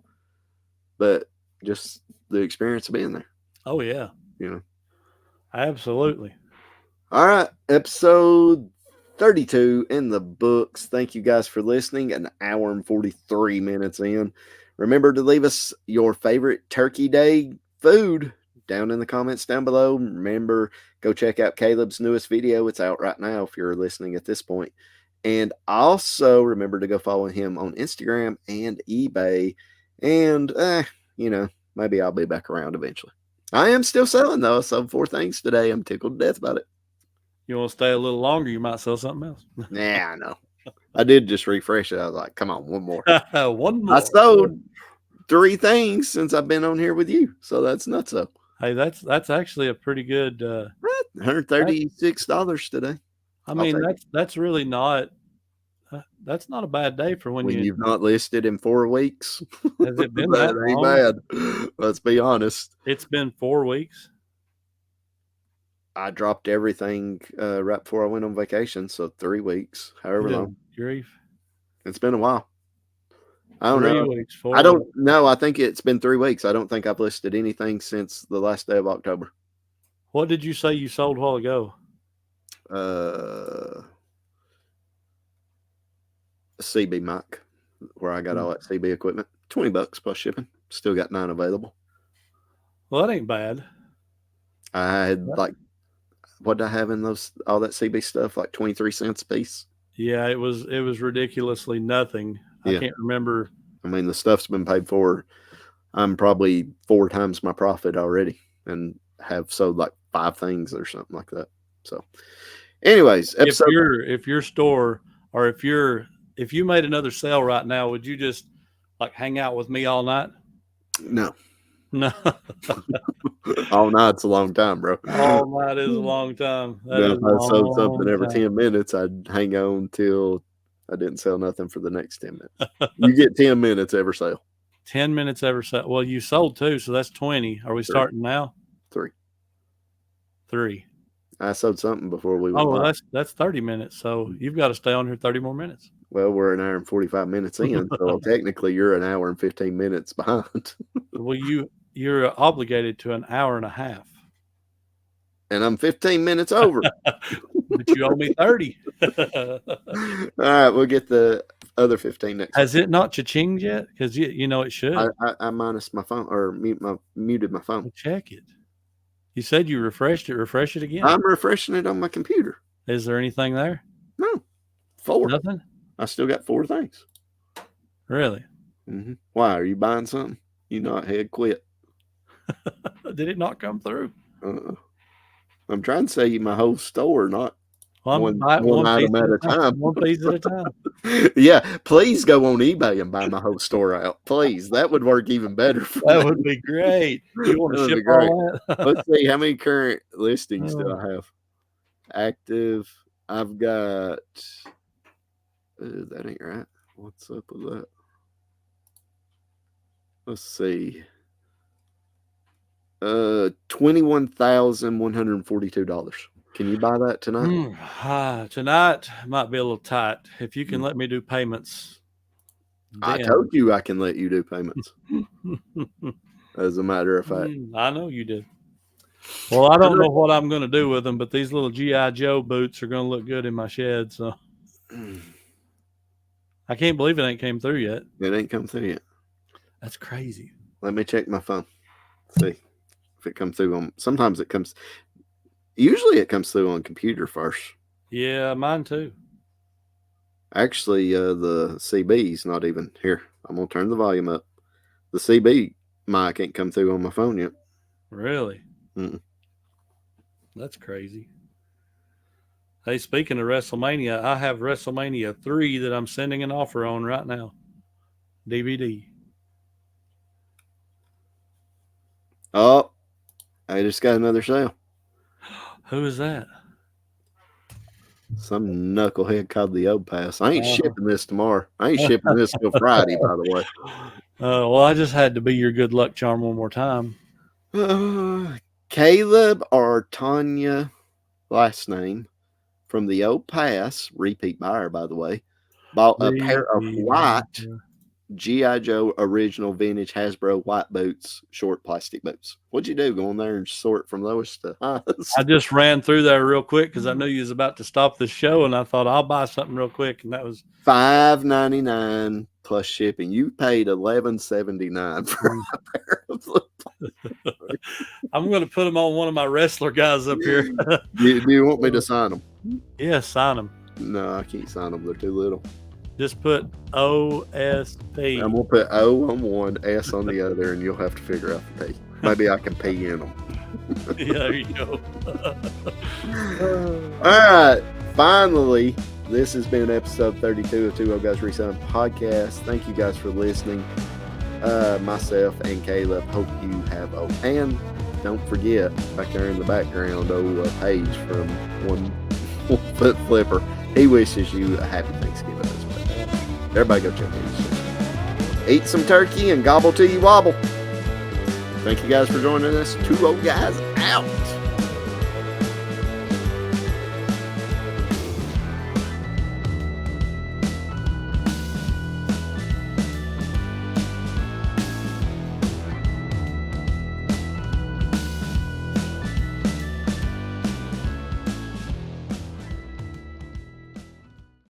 but just the experience of being there. Oh yeah. Absolutely. All right, episode 32 in the books. Thank you guys for listening. An hour and 43 minutes in. Remember to leave us your favorite Turkey Day food down in the comments down below. Remember, go check out Caleb's newest video. It's out right now if you're listening at this point. And also remember to go follow him on Instagram and eBay. And, maybe I'll be back around eventually. I am still selling, though. I sold 4 things today. I'm tickled to death about it. You want to stay a little longer, you might sell something else. Nah, I know. I did just refresh it. I was like, come on, one more. One more. I sold 3 things since I've been on here with you. So that's nuts up. Hey, that's actually a pretty good $136 today. I mean, that's really not that's not a bad day for when you've not listed in 4 weeks. Has it been that ain't long? Bad. Let's be honest. It's been 4 weeks. I dropped everything right before I went on vacation. So 3 weeks, however long. Grief. It's been a while. I don't 3 know. weeks. I don't know. I think it's been 3 weeks. I don't think I've listed anything since the last day of October. What did you say you sold a while ago? A CB mic, where I got all that CB equipment. $20 plus shipping. Still got 9 available. Well, that ain't bad. I had what did I have in all that CB stuff? Like 23 cents a piece. Yeah, it was ridiculously nothing. I can't remember. I mean, the stuff's been paid for. I'm probably 4 times my profit already, and have sold like 5 things or something like that. So, anyways, if your store, or if you made another sale right now, would you just like hang out with me all night? No. All night's a long time, bro. All night is a long time. If I sold something every 10 minutes, I'd hang on till I didn't sell nothing for the next 10 minutes. You get 10 minutes every sale. 10 minutes every sale. Well, you sold 2, so that's 20. Are we starting now? 3. I sold something before we went. Oh, well, that's 30 minutes. So you've got to stay on here 30 more minutes. Well, we're an hour and 45 minutes in, so technically you're an hour and 15 minutes behind. Well, you're obligated to an hour and a half. And I'm 15 minutes over. But you owe me 30. All right, we'll get the other 15 next. Has it not cha-chinged yet? Because you know it should. I minus my phone, or muted my phone. Well, check it. You said you refreshed it. Refresh it again. I'm refreshing it on my computer. Is there anything there? No. 4. Nothing? I still got 4 things. Really? Mm-hmm. Why? Are you buying something? You not head quit. Did it not come through? I'm trying to sell you my whole store, not one item at a time. One piece at a time. Yeah, please go on eBay and buy my whole store out. Please, that would work even better. That would be great. You want to ship all that? Let's see, how many current listings do I have? Active. I've got. That ain't right. What's up with that? Let's see. $21,142. Can you buy that tonight? Tonight might be a little tight. If you can let me do payments. I told you I can let you do payments. As a matter of fact. I know you did. Well, I don't know what I'm going to do with them, but these little G.I. Joe boots are going to look good in my shed. So I can't believe it ain't came through yet. It ain't come through yet. That's crazy. Let me check my phone. See if it comes through on. Sometimes it comes. Usually it comes through on computer first. Yeah, mine too. Actually, the CB's not even here. I'm gonna turn the volume up. The CB mic ain't come through on my phone yet. Really? Mm-mm. That's crazy. Hey, speaking of WrestleMania, I have WrestleMania 3 that I'm sending an offer on right now. DVD. Oh, I just got another sale. Who is that? Some knucklehead called the Old Pass. I ain't shipping this tomorrow. I ain't shipping this till Friday, by the way. Well, I just had to be your good luck charm one more time. Caleb or Tanya, last name, from the Old Pass, repeat buyer, by the way, bought a pair of white G.I. Joe original vintage Hasbro white boots, short plastic boots. What'd you do? Go in there and sort from lowest to highest? I just ran through there real quick because I knew you was about to stop the show, and I thought I'll buy something real quick, and that was $5.99 plus shipping. You paid $11.79 for a pair of them. I'm going to put them on one of my wrestler guys up here. Do you want me to sign them? Yeah, sign them. No, I can't sign them. They're too little. Just put OSP. I'm going to put O on one, S on the other, and you'll have to figure out the P. Maybe I can P in them. Yeah, there you go. All right. Finally, this has been episode 32 of Old Guys Reselling Podcast. Thank you guys for listening. Myself and Caleb hope you have and don't forget, back there in the background, Paige from One Foot Flipper. He wishes you a happy Thanksgiving as well. Everybody go check it. Eat some turkey and gobble till you wobble. Thank you guys for joining us. 2 Old Guys out.